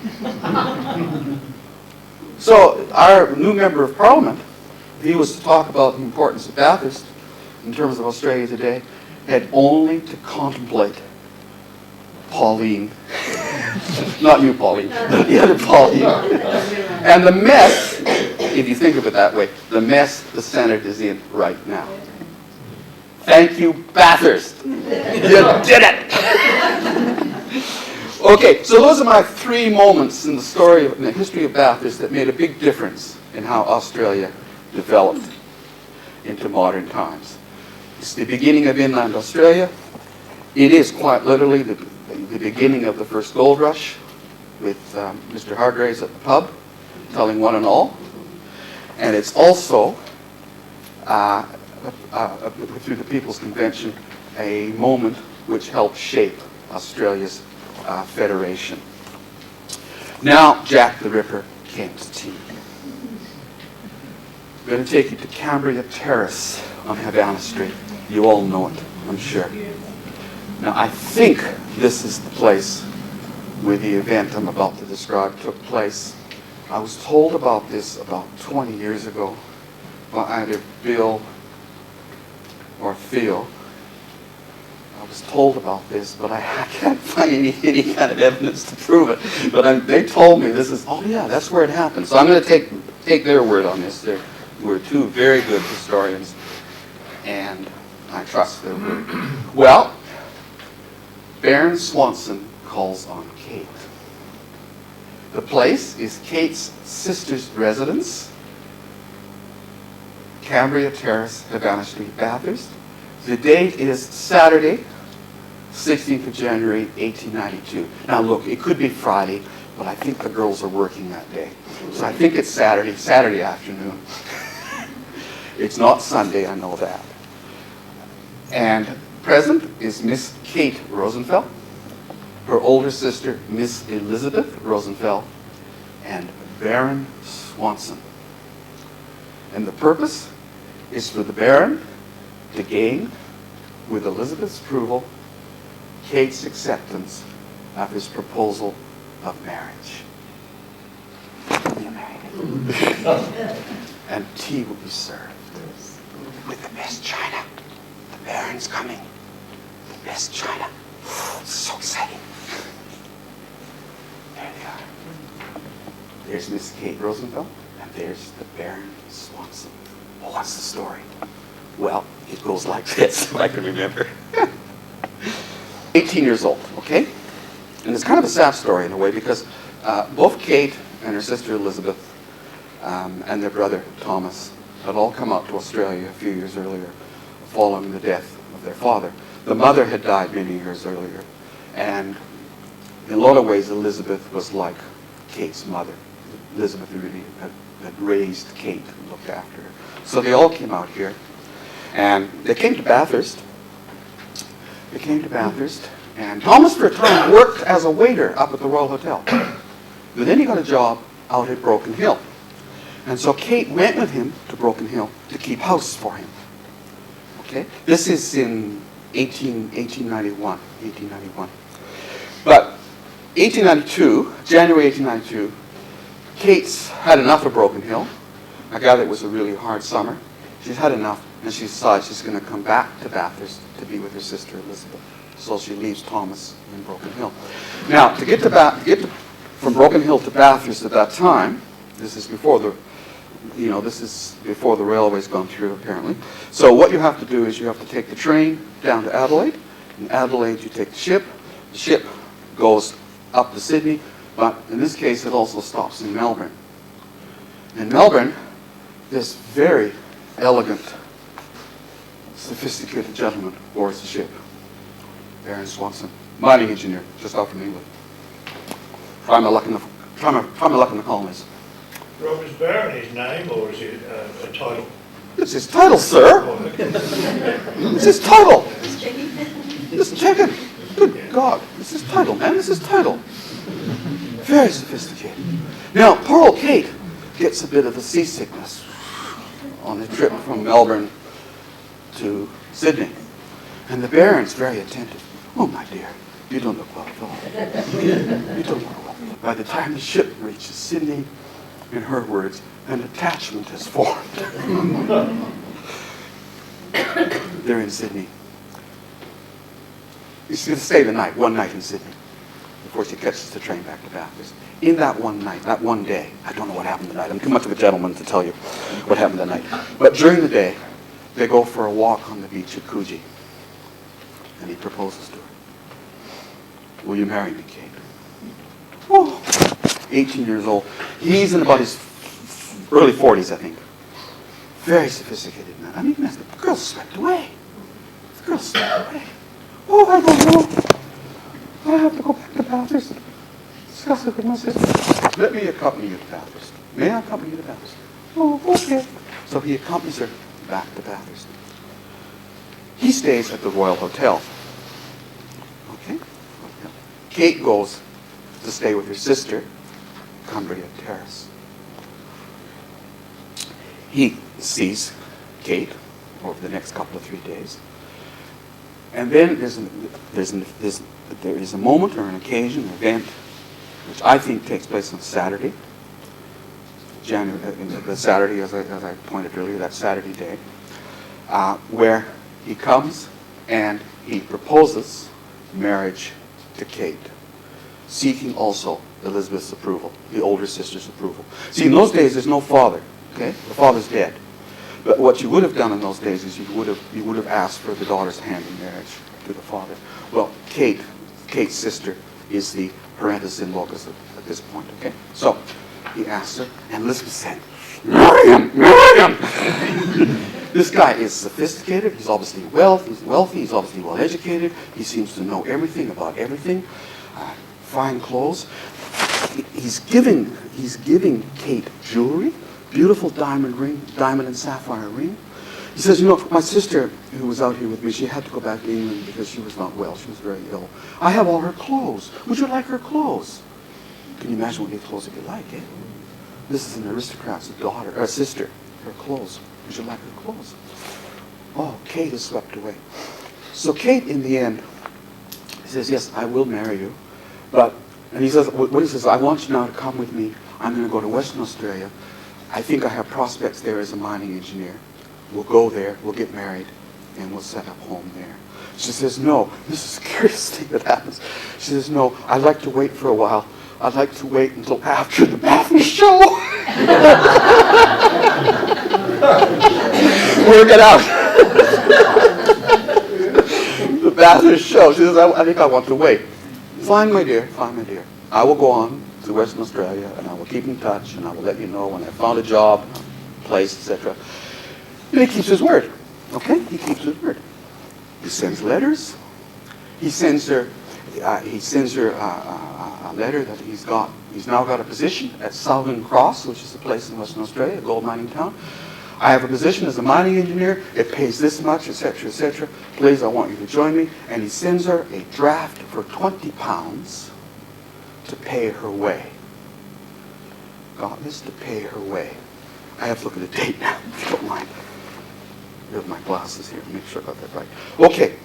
So our new member of Parliament, he was to talk about the importance of Bathurst in terms of Australia today, had only to contemplate Pauline, not you, Pauline, but the other Pauline, and the mess, if you think of it that way, the mess the Senate is in right now. Thank you, Bathurst. You did it. Okay, so those are my three moments in the story, in the history of Bathurst that made a big difference in how Australia developed into modern times. It's the beginning of inland Australia. It is quite literally the beginning of the first gold rush with Mr. Hargraves at the pub telling one and all. And it's also, through the People's Convention, a moment which helped shape Australia's federation. Now, Jack the Ripper came to tea. I'm going to take you to Cambria Terrace on Havana Street. You all know it, I'm sure. Now, I think this is the place where the event I'm about to describe took place. I was told about this about 20 years ago by either Bill or Theo. I was told about this, but I can't find any kind of evidence to prove it. But they told me this is, oh yeah, that's where it happened. So I'm going to take their word on this. We're two very good historians, and I trust their word. Well, Baron Swanson calls on Kate. The place is Kate's sister's residence, Cambria Terrace, Havana Street, Bathurst. The date is Saturday, 16th of January, 1892. Now look, it could be Friday, but I think the girls are working that day. So I think it's Saturday afternoon. It's not Sunday, I know that. And present is Miss Kate Rosenfeld, her older sister, Miss Elizabeth Rosenfeld, and Baron Swanson. And the purpose is for the Baron to gain, with Elizabeth's approval, Kate's acceptance of his proposal of marriage. You're married. And tea will be served with the best china. The Baron's coming. The best china. So exciting. There they are. There's Miss Kate Rosenfeld, and there's the Baron Swanson. Well, what's the story? Well, it goes like this, if I can remember. 18 years old, okay? And it's kind of a sad story in a way because both Kate and her sister Elizabeth and their brother Thomas had all come out to Australia a few years earlier following the death of their father. The mother had died many years earlier, and in a lot of ways Elizabeth was like Kate's mother. Elizabeth really had raised Kate and looked after her. So they all came out here, and they came to Bathurst. And Thomas for a time worked as a waiter up at the Royal Hotel. But then he got a job out at Broken Hill. And so Kate went with him to Broken Hill to keep house for him. Okay? This is in 1891. But 1892, January 1892, Kate's had enough of Broken Hill. I gather it was a really hard summer. She's had enough, and she decides she's going to come back to Bathurst to be with her sister Elizabeth. So she leaves Thomas in Broken Hill. Now, to get from Broken Hill to Bathurst at that time, this is before the railway's gone through apparently. So what you have to do is you have to take the train down to Adelaide. In Adelaide, you take the ship. The ship goes up to Sydney, but in this case, it also stops in Melbourne. In Melbourne, this very elegant sophisticated gentleman boards the ship. Baron Swanson, mining engineer, just out from England. Try my luck in the colonies. Rob, is Baron his name or is it a title? It's his title, sir. It's his title. Just check it. Good God. It's his title, man. It's his title. Very sophisticated. Now, poor old Kate gets a bit of a seasickness on a trip from Melbourne to Sydney. And the Baron's very attentive. Oh, my dear, you don't look well at all. You don't look well. By the time the ship reaches Sydney, in her words, an attachment has formed. They're in Sydney. She's going to stay the night, one night in Sydney, before she catches the train back to Bathurst. In that one night, that one day, I don't know what happened tonight. I'm too much of a gentleman to tell you what happened that night. But during the day, they go for a walk on the beach at Coogee. And he proposes to her. Will you marry me, Kate? Oh, 18 years old. He's in about his early 40s, I think. Very sophisticated man. I mean, the girl's swept away. The girl's swept away. Oh, I don't know. I have to go back to Bathurst. Discuss it with my sister. Let me accompany you to Bathurst. May I accompany you to Bathurst? Oh, okay. So he accompanies her back to Bathurst. He stays at the Royal Hotel. Okay? Kate goes to stay with her sister, Cumbria Terrace. He sees Kate over the next couple of 3 days. And then there is a moment or an occasion, an event, which I think takes place on Saturday, the Saturday, as I pointed earlier, that Saturday day, where he comes and he proposes marriage to Kate, seeking also Elizabeth's approval, the older sister's approval. See, in those days, there's no father. Okay, the father's dead. But what you would have done in those days is you would have asked for the daughter's hand in marriage to the father. Well, Kate's sister is the parentis in locus at this point. Okay, so he asked her, and Elizabeth said, "Marry him, marry him." This guy is sophisticated. He's obviously wealthy. He's obviously well educated. He seems to know everything about everything. Fine clothes. He's giving Kate jewelry. Beautiful diamond and sapphire ring. He says, my sister who was out here with me, she had to go back to England because she was not well. She was very ill. I have all her clothes. Would you like her clothes? Can you imagine what these clothes would be like, eh? This is an aristocrat's daughter, or sister. Her clothes. Would you like her clothes? Oh, Kate is swept away. So Kate, in the end, says, yes, I will marry you. And he says, I want you now to come with me. I'm going to go to Western Australia. I think I have prospects there as a mining engineer. We'll go there, we'll get married, and we'll set up home there. She says, no, this is a curious thing that happens. She says, no, I'd like to wait for a while. I'd like to wait until after the Bathurst show. Work it out. The Bathurst show. She says, I think I want to wait. Fine, my dear, fine, my dear. I will go on to Western Australia, and I will keep in touch, and I will let you know when I've found a job, place, etc. And he keeps his word. Okay? He keeps his word. He sends letters. He sends her a letter that he's now got a position at Southern Cross, which is a place in Western Australia, a gold mining town. I have a position as a mining engineer. It pays this much, etc., etc. Please, I want you to join me. And he sends her a draft for £20 to pay her way. Got this? To pay her way. I have to look at the date now, if you don't mind. I have my glasses here to make sure I got that right. Okay.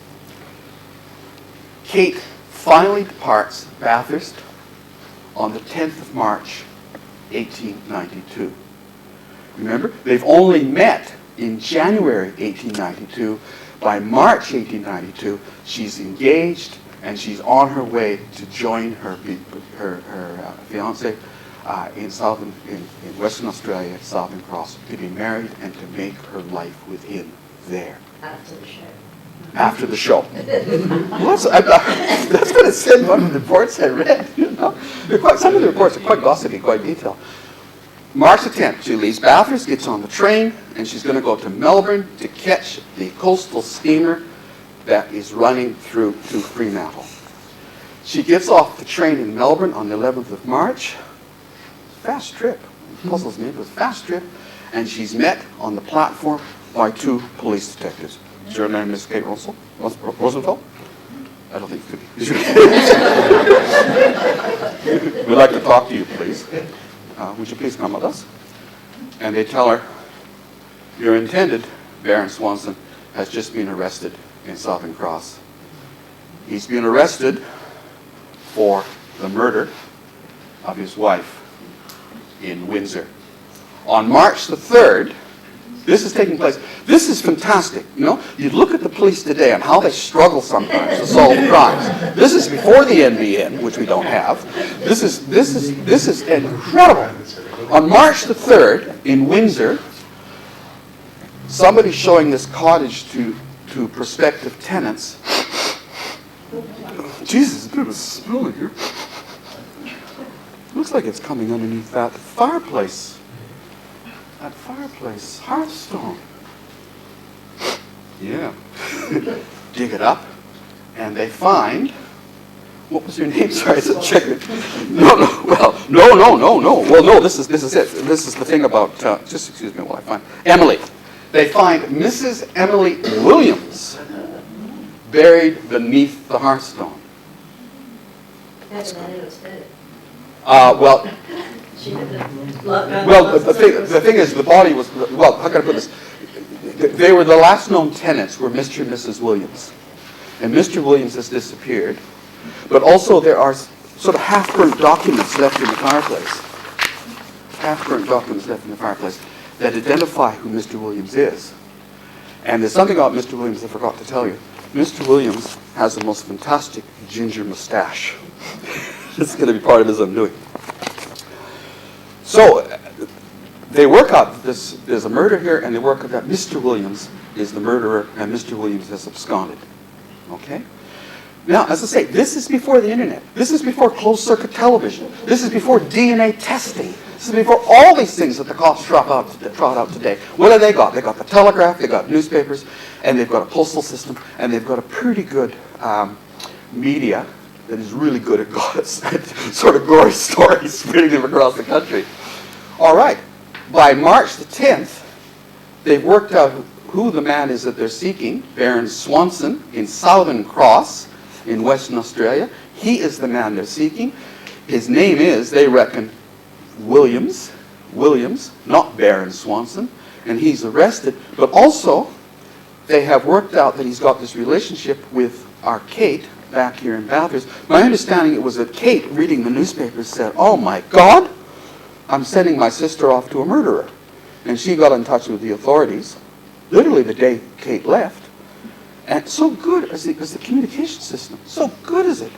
Kate finally departs Bathurst on the 10th of March, 1892. Remember, they've only met in January 1892. By March 1892, she's engaged and she's on her way to join her fiancé in Western Australia at Southern Cross to be married and to make her life with him there. After the show. After the show. Well, that's what it said in one of the reports I read. Some of the reports are quite gossipy, quite detailed. March the 10th, she leaves Bathurst, gets on the train, and she's going to go to Melbourne to catch the coastal steamer that is running through to Fremantle. She gets off the train in Melbourne on the 11th of March. Fast trip. It puzzles me. It was a fast trip. And she's met on the platform by 2 police detectives. Is your name Miss Kate Rosenfeld? I don't think it could be. We'd like to talk to you, please. Would you please come with us? And they tell her, your intended, Baron Swanson, has just been arrested in Southern Cross. He's been arrested for the murder of his wife in Windsor. On March the 3rd, this is taking place. This is fantastic. You know, you look at the police today and how they struggle sometimes to solve crimes. This is before the NBN, which we don't have. This is incredible. On March the 3rd in Windsor, somebody's showing this cottage to prospective tenants. Jesus, a bit of a smell in here. Looks like it's coming underneath that fireplace. That fireplace, hearthstone. Yeah. Dig it up, and they find. What was your name? Sorry, it's a check. No. Well, no. Well, no. This is it. This is the thing about. Just excuse me while I find Emily. They find Mrs. Emily Williams buried beneath the hearthstone. Well, the thing is, the body was, well, how can I put this? They were the last known tenants were Mr. and Mrs. Williams. And Mr. Williams has disappeared. But also there are sort of half-burnt documents left in the fireplace. Half-burnt documents left in the fireplace that identify who Mr. Williams is. And there's something about Mr. Williams I forgot to tell you. Mr. Williams has the most fantastic ginger mustache. This is going to be part of his undoing. So they work out there's a murder here, and they work out that Mr. Williams is the murderer, and Mr. Williams has absconded. Okay? Now, as I say, this is before the internet. This is before closed-circuit television. This is before DNA testing. This is before all these things that the cops trot out today. What have they got? They got the telegraph, they got newspapers, and they've got a postal system, and they've got a pretty good media that is really good at sort of gory stories spreading them across the country. All right. By March the 10th, they've worked out who the man is that they're seeking, Baron Swanson in Southern Cross in Western Australia. He is the man they're seeking. His name is, they reckon, Williams, not Baron Swanson, and he's arrested. But also, they have worked out that he's got this relationship with our Kate back here in Bathurst. My understanding it was that Kate, reading the newspapers, said, "Oh my God, I'm sending my sister off to a murderer." And she got in touch with the authorities, literally the day Kate left. And so good as the communication system, so good is it,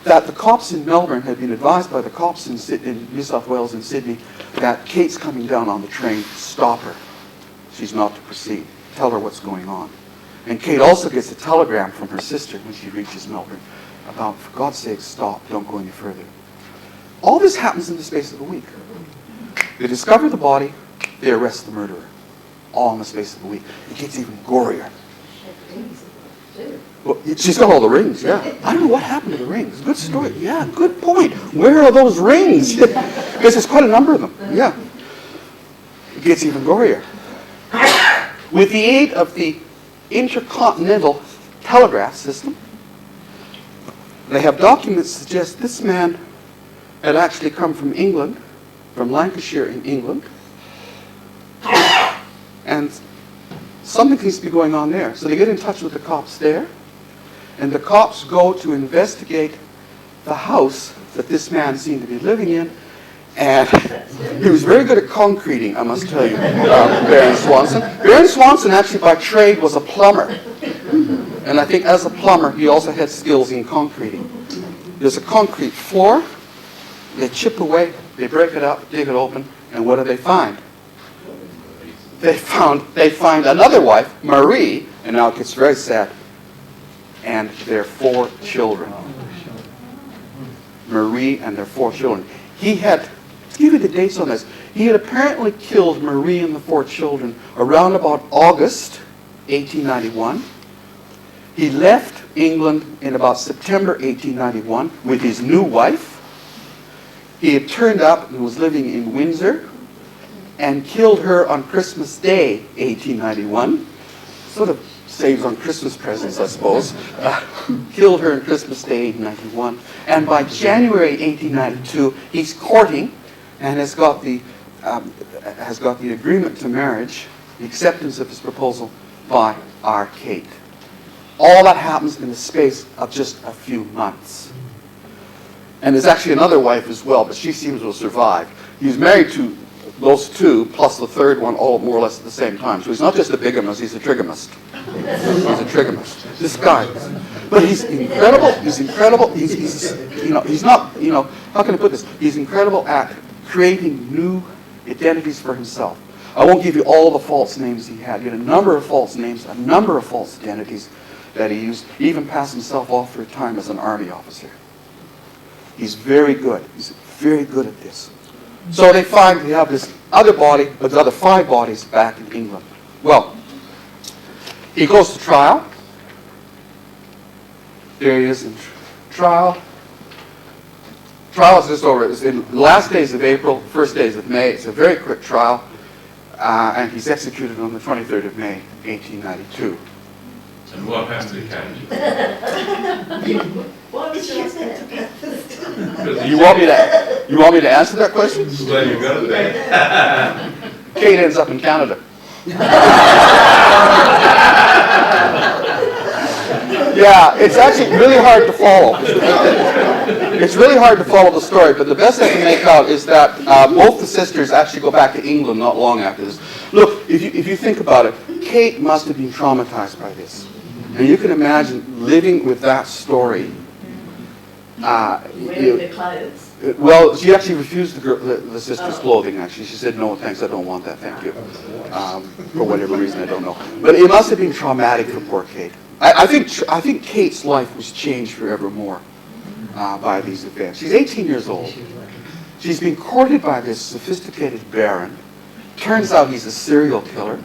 that the cops in Melbourne had been advised by the cops in New South Wales and Sydney that Kate's coming down on the train, stop her. She's not to proceed. Tell her what's going on. And Kate also gets a telegram from her sister when she reaches Melbourne about, for God's sake, stop, don't go any further. All this happens in the space of a week. They discover the body, they arrest the murderer. All in the space of a week. It gets even gorier. Well, she's got all the rings, yeah. I don't know what happened to the rings. Good story. Yeah, good point. Where are those rings? Because there's quite a number of them. Yeah. It gets even gorier. With the aid of the intercontinental telegraph system, they have documents that suggest this man had actually come from England, from Lancashire in England, and something seems to be going on there. So they get in touch with the cops there, and the cops go to investigate the house that this man seemed to be living in, and he was very good at concreting, I must tell you, Baron Swanson. Baron Swanson actually by trade was a plumber, and I think as a plumber he also had skills in concreting. There's a concrete floor, they chip away, they break it up, dig it open, and what do they find? They find another wife, Marie, and now it gets very sad, and their 4 children. Marie and their 4 children. He had, to give you the dates on this, He had apparently killed Marie and the 4 children around about August 1891. He left England in about September 1891 with his new wife. He had turned up and was living in Windsor and killed her on Christmas Day 1891. Sort of saves on Christmas presents, I suppose. Killed her on Christmas Day 1891. And by January 1892, he's courting and has got the agreement to marriage, the acceptance of his proposal by our Kate. All that happens in the space of just a few months. And there's actually another wife as well, but she seems to have survived. He's married to those 2, plus the 3rd one, all more or less at the same time. So he's not just a bigamist, he's a trigamist. He's a trigamist. This guy. But he's incredible. He's incredible. He's not, how can I put this? He's incredible at creating new identities for himself. I won't give you all the false names he had. He had a number of false names, a number of false identities that he used. He even passed himself off for a time as an army officer. He's very good. He's very good at this. So they find they have this other body, but the other 5 bodies back in England. Well, he goes to trial. There he is in trial. Trial is just over. It's in the last days of April, first days of May. It's a very quick trial. And he's executed on the 23rd of May, 1892. And what happened to Kate? Why was she sent to Bathurst? You want me to answer that question? Well, you got it there. Kate ends up in Canada. Yeah, it's actually really hard to follow. It's really hard to follow the story, but the best I can make out is that both the sisters actually go back to England not long after this. Look, if you think about it, Kate must have been traumatized by this. And you can imagine living with that story. Wearing the clothes. Well, she actually refused the sister's clothing, actually. She said, no, thanks, I don't want that, thank you. For whatever reason, I don't know. But it must have been traumatic for poor Kate. I think Kate's life was changed forevermore by these events. She's 18 years old. She's been courted by this sophisticated baron. Turns out he's a serial killer.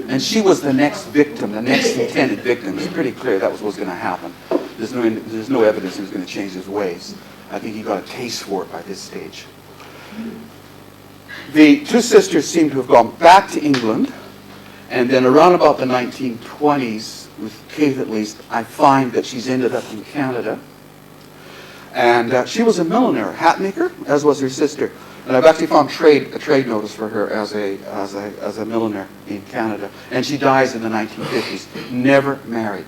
And she was the next victim, the next intended victim. It's pretty clear that was what was going to happen. There's no evidence he was going to change his ways. I think he got a taste for it by this stage. The 2 sisters seem to have gone back to England, and then around about the 1920s, with Kate at least, I find that she's ended up in Canada. And she was a milliner, a hat maker, as was her sister. And I've actually found a trade notice for her as a milliner in Canada. And she dies in the 1950s. Never married.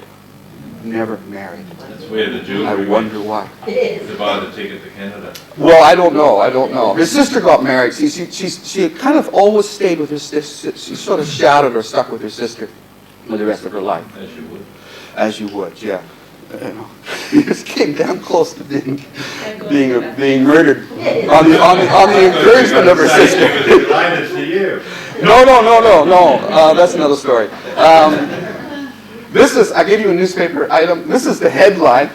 Never married. That's where the jewelry I wonder why. to buy the ticket to Canada. Well, I don't know. Her sister got married. She had kind of always stayed with her sister. She sort of shadowed or stuck with her sister for the rest of her life. As you would. As you would, yeah. He just came down close to being murdered on the encouragement of her sister. Related to you. No. That's another story. I gave you a newspaper item. This is the headline.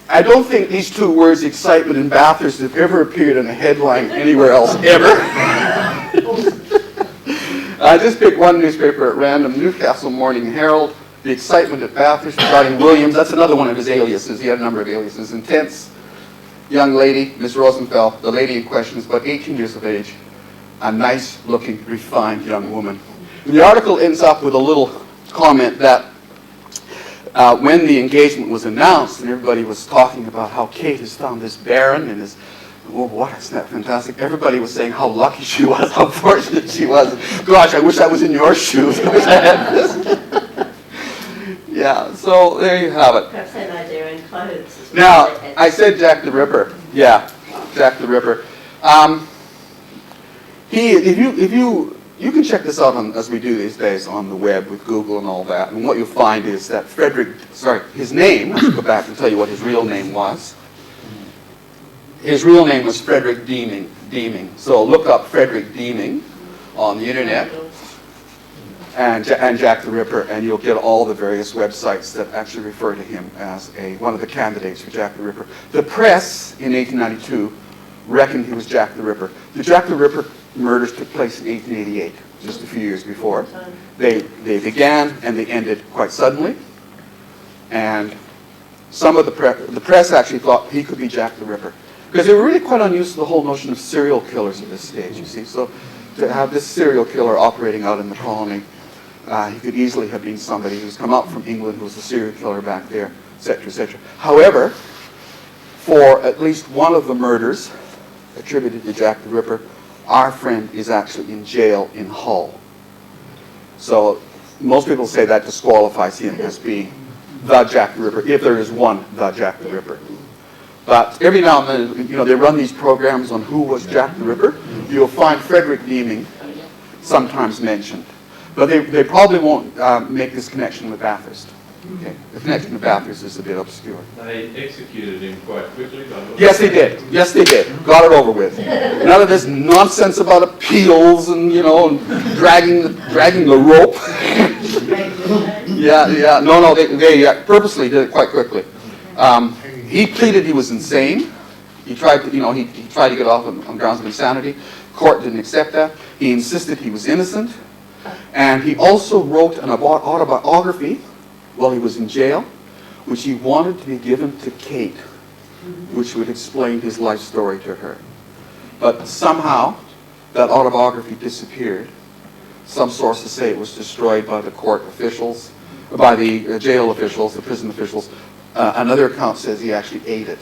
I don't think these 2 words, excitement and Bathurst, have ever appeared in a headline anywhere else, ever. I just picked one newspaper at random, Newcastle Morning Herald. The excitement at Bathurst regarding Williams. That's another one of his aliases. He had a number of aliases. Intense young lady, Miss Rosenfeld. The lady in question is about 18 years of age. A nice-looking, refined young woman. And the article ends up with a little comment that when the engagement was announced and everybody was talking about how Kate has found this baron and is, oh, what, isn't that fantastic? Everybody was saying how lucky she was, how fortunate she was. Gosh, I wish I was in your shoes. I wish I had this. Yeah, so there you have it. Perhaps they made their own clothes. Now, I said Jack the Ripper. Yeah, Jack the Ripper. You can check this out as we do these days on the web with Google and all that. And what you'll find is that his name, let's go back and tell you what his real name was. His real name was Frederick Deeming. So look up Frederick Deeming on the internet. And Jack the Ripper, and you'll get all the various websites that actually refer to him as one of the candidates for Jack the Ripper. The press in 1892 reckoned he was Jack the Ripper. The Jack the Ripper murders took place in 1888, just a few years before. They began and they ended quite suddenly. And some of the press actually thought he could be Jack the Ripper. Because they were really quite unused to the whole notion of serial killers at this stage, you see. So to have this serial killer operating out in the colony, he could easily have been somebody who's come up from England, who was a serial killer back there, etc., etc. However, for at least one of the murders attributed to Jack the Ripper, our friend is actually in jail in Hull. So most people say that disqualifies him as being the Jack the Ripper, if there is one the Jack the Ripper. But every now and then, you know, they run these programs on who was Jack the Ripper. You'll find Frederick Deeming sometimes mentioned. But they probably won't make this connection with Bathurst. Okay. The connection with Bathurst is a bit obscure. They executed him quite quickly. Yes, they did. Yes, they did. Got it over with. None of this nonsense about appeals and, you know, and dragging the rope. Yeah. No, they purposely did it quite quickly. He pleaded he was insane. He tried to, you know, he tried to get off on grounds of insanity. Court didn't accept that. He insisted he was innocent. And he also wrote an autobiography while he was in jail, which he wanted to be given to Kate, which would explain his life story to her. But somehow, that autobiography disappeared. Some sources say it was destroyed by the court officials, by the jail officials, the prison officials. Another account says he actually ate it.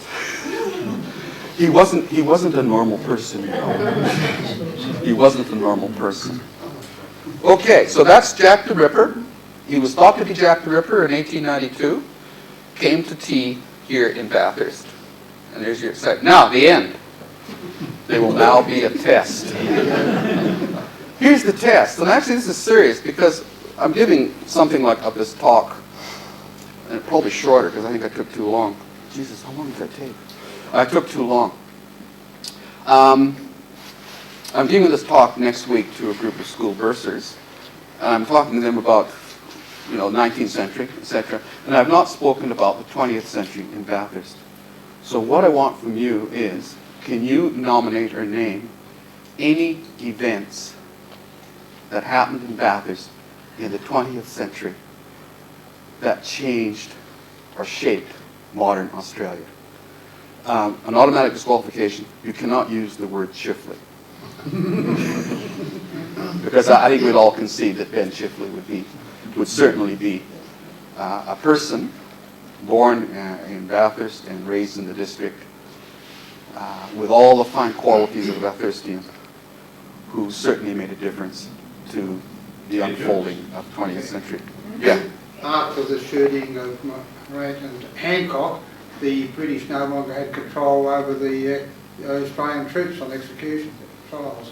He wasn't a normal person, you know. He wasn't a normal person. Okay, so that's Jack the Ripper. He was thought to be Jack the Ripper in 1892. Came to tea here in Bathurst. And there's your site. Now, the end. There will now be a test. Here's the test. And actually, this is serious because I'm giving something like of this talk. And probably shorter because I think I took too long. Jesus, how long did that take? I took too long. I'm giving this talk next week to a group of school bursars. And I'm talking to them about, you know, 19th century, etc. And I've not spoken about the 20th century in Bathurst. So what I want from you is, can you nominate or name any events that happened in Bathurst in the 20th century that changed or shaped modern Australia? An automatic disqualification, you cannot use the word Chifley. Because I think we'd all concede that Ben Chifley would certainly be a person born in Bathurst and raised in the district with all the fine qualities of a Bathurstian who certainly made a difference to the unfolding of the 20th century. Yeah. After the shooting of Morat and Hancock, the British no longer had control over the Australian troops on execution trials.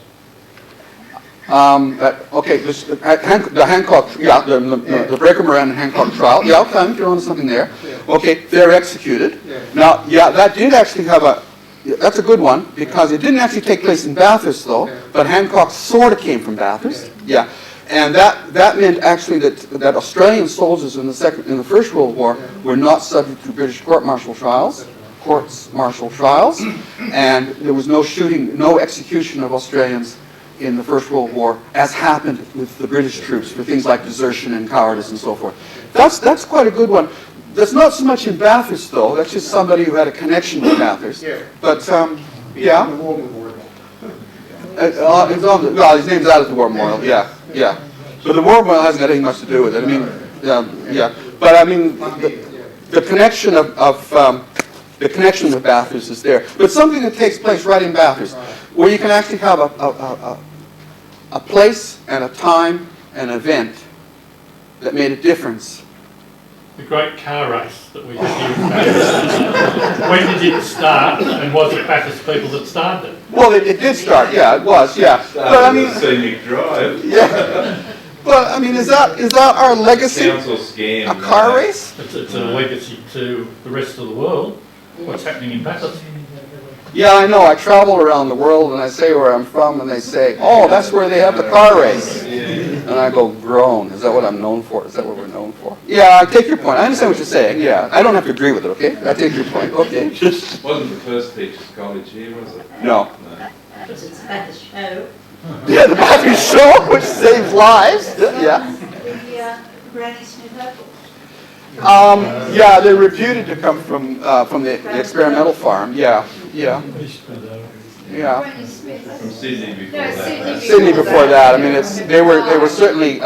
Okay, the Hancock, yeah, the Breaker Moran and Hancock trial. Yeah, okay, I'm throwing something there. Yeah. Okay, they're executed. Yeah. Now, yeah, that did actually have that's a good one, because it didn't actually take place in Bathurst, though, Yeah. but Hancock sort of came from Bathurst. Yeah. And that meant actually that Australian soldiers in the First World War were not subject to British court-martial trials, and there was no shooting, no execution of Australians in the First World War, as happened with the British troops for things like desertion and cowardice and so forth. That's quite a good one. That's not so much in Bathurst, though. That's just somebody who had a connection with Bathurst. Yeah. But yeah. The war memorial. Well, his name's out at the War Memorial. Yeah. But the War Memorial hasn't got anything much to do with it. I mean, yeah. But I mean, the connection the connection with Bathurst is there. But something that takes place right in Bathurst, where you can actually have a place and a time and an event that made a difference. The great car race that we did here in Bathurst. When did it start, and was it Bathurst people that started it? Well, it did start, yeah, it was, yeah. But I mean, scenic drive. yeah. But I mean, is that our legacy? Council scam. A car race? It's a legacy to the rest of the world. What's happening in Bathurst? Yeah, I know. I travel around the world and I say where I'm from, and they say, "Oh, that's where they have the car race." And I go, "Groan. Is that what I'm known for? Is that what we're known for?" Yeah, I take your point. I understand what you're saying. Yeah, I don't have to agree with it. Okay, I take your point. Okay. Wasn't the first teachers' college here, was it? No. Because it's a Bathurst show. Yeah, the Bathurst show, which saves lives. Yeah. The Granny Smith apple. Yeah, they're reputed to come from the experimental farm. Yeah. Yeah. Granny Smith. From Sydney before No, that. Sydney before that. I mean, they were certainly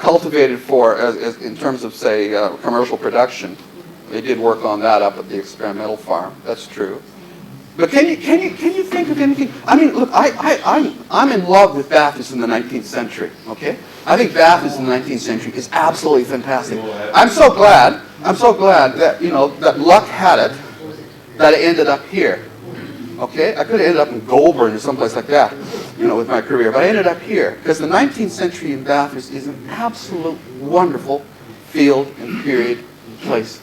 cultivated for in terms of, say, commercial production. They did work on that up at the experimental farm. That's true. But can you think of anything? I mean, look, I'm in love with Bathurst in the 19th century. Okay, I think Bathurst in the 19th century is absolutely fantastic. I'm so glad that that luck had it that it ended up here. Okay, I could have ended up in Goulburn or someplace like that, with my career, but I ended up here because the 19th century in Bathurst is an absolute wonderful field and period place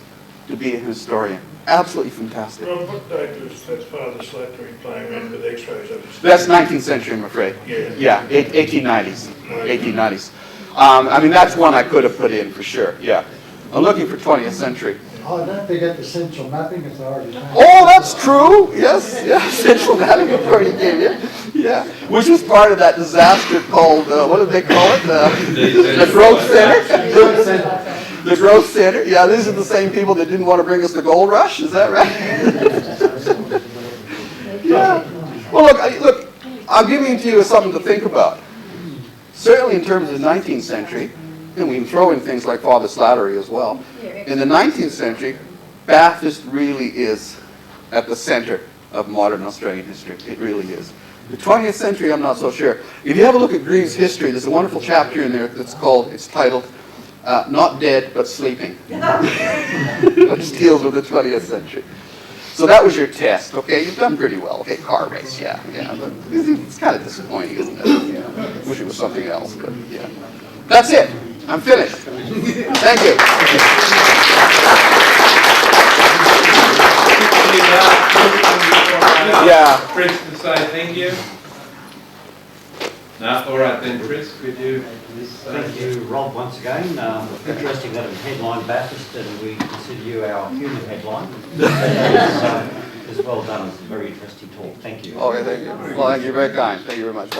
to be a historian. Absolutely fantastic. Rob, what date was that Father Slattery playing around with X-rays of his... That's 19th century, I'm afraid. Yeah. 1890s. 1890s. I mean, that's one I could have put in for sure. Yeah. I'm looking for 20th century. Oh, don't forget the Central Mapping Authority. Oh, that's true. Yes, Central Mapping Authority came in. Yeah, which was part of that disaster called what did they call it? The Growth Center. The Growth Center. Yeah, these are the same people that didn't want to bring us the gold rush. Is that right? Yeah. Well, look. I'm giving it to you as something to think about. Certainly in terms of the 19th century, and we can throw in things like Father Slattery as well. In the 19th century, Bathurst really is at the center of modern Australian history. It really is. The 20th century, I'm not so sure. If you have a look at Green's history, there's a wonderful chapter in there it's titled, Not Dead, But Sleeping, which deals with the 20th century. So that was your test, okay? You've done pretty well. Okay, car race, yeah. But it's kind of disappointing, isn't it? Wish it was something else, but yeah. That's it. I'm finished. Thank you. Yeah. Chris to say thank you. No, all right then, Chris, could you? Thank you, Rob, once again. Interesting that it headline Bathurst and we consider you our human headline. It's well done. It's a very interesting talk. Thank you. Okay, thank you. Well, thank you. Very kind. Thank you very much.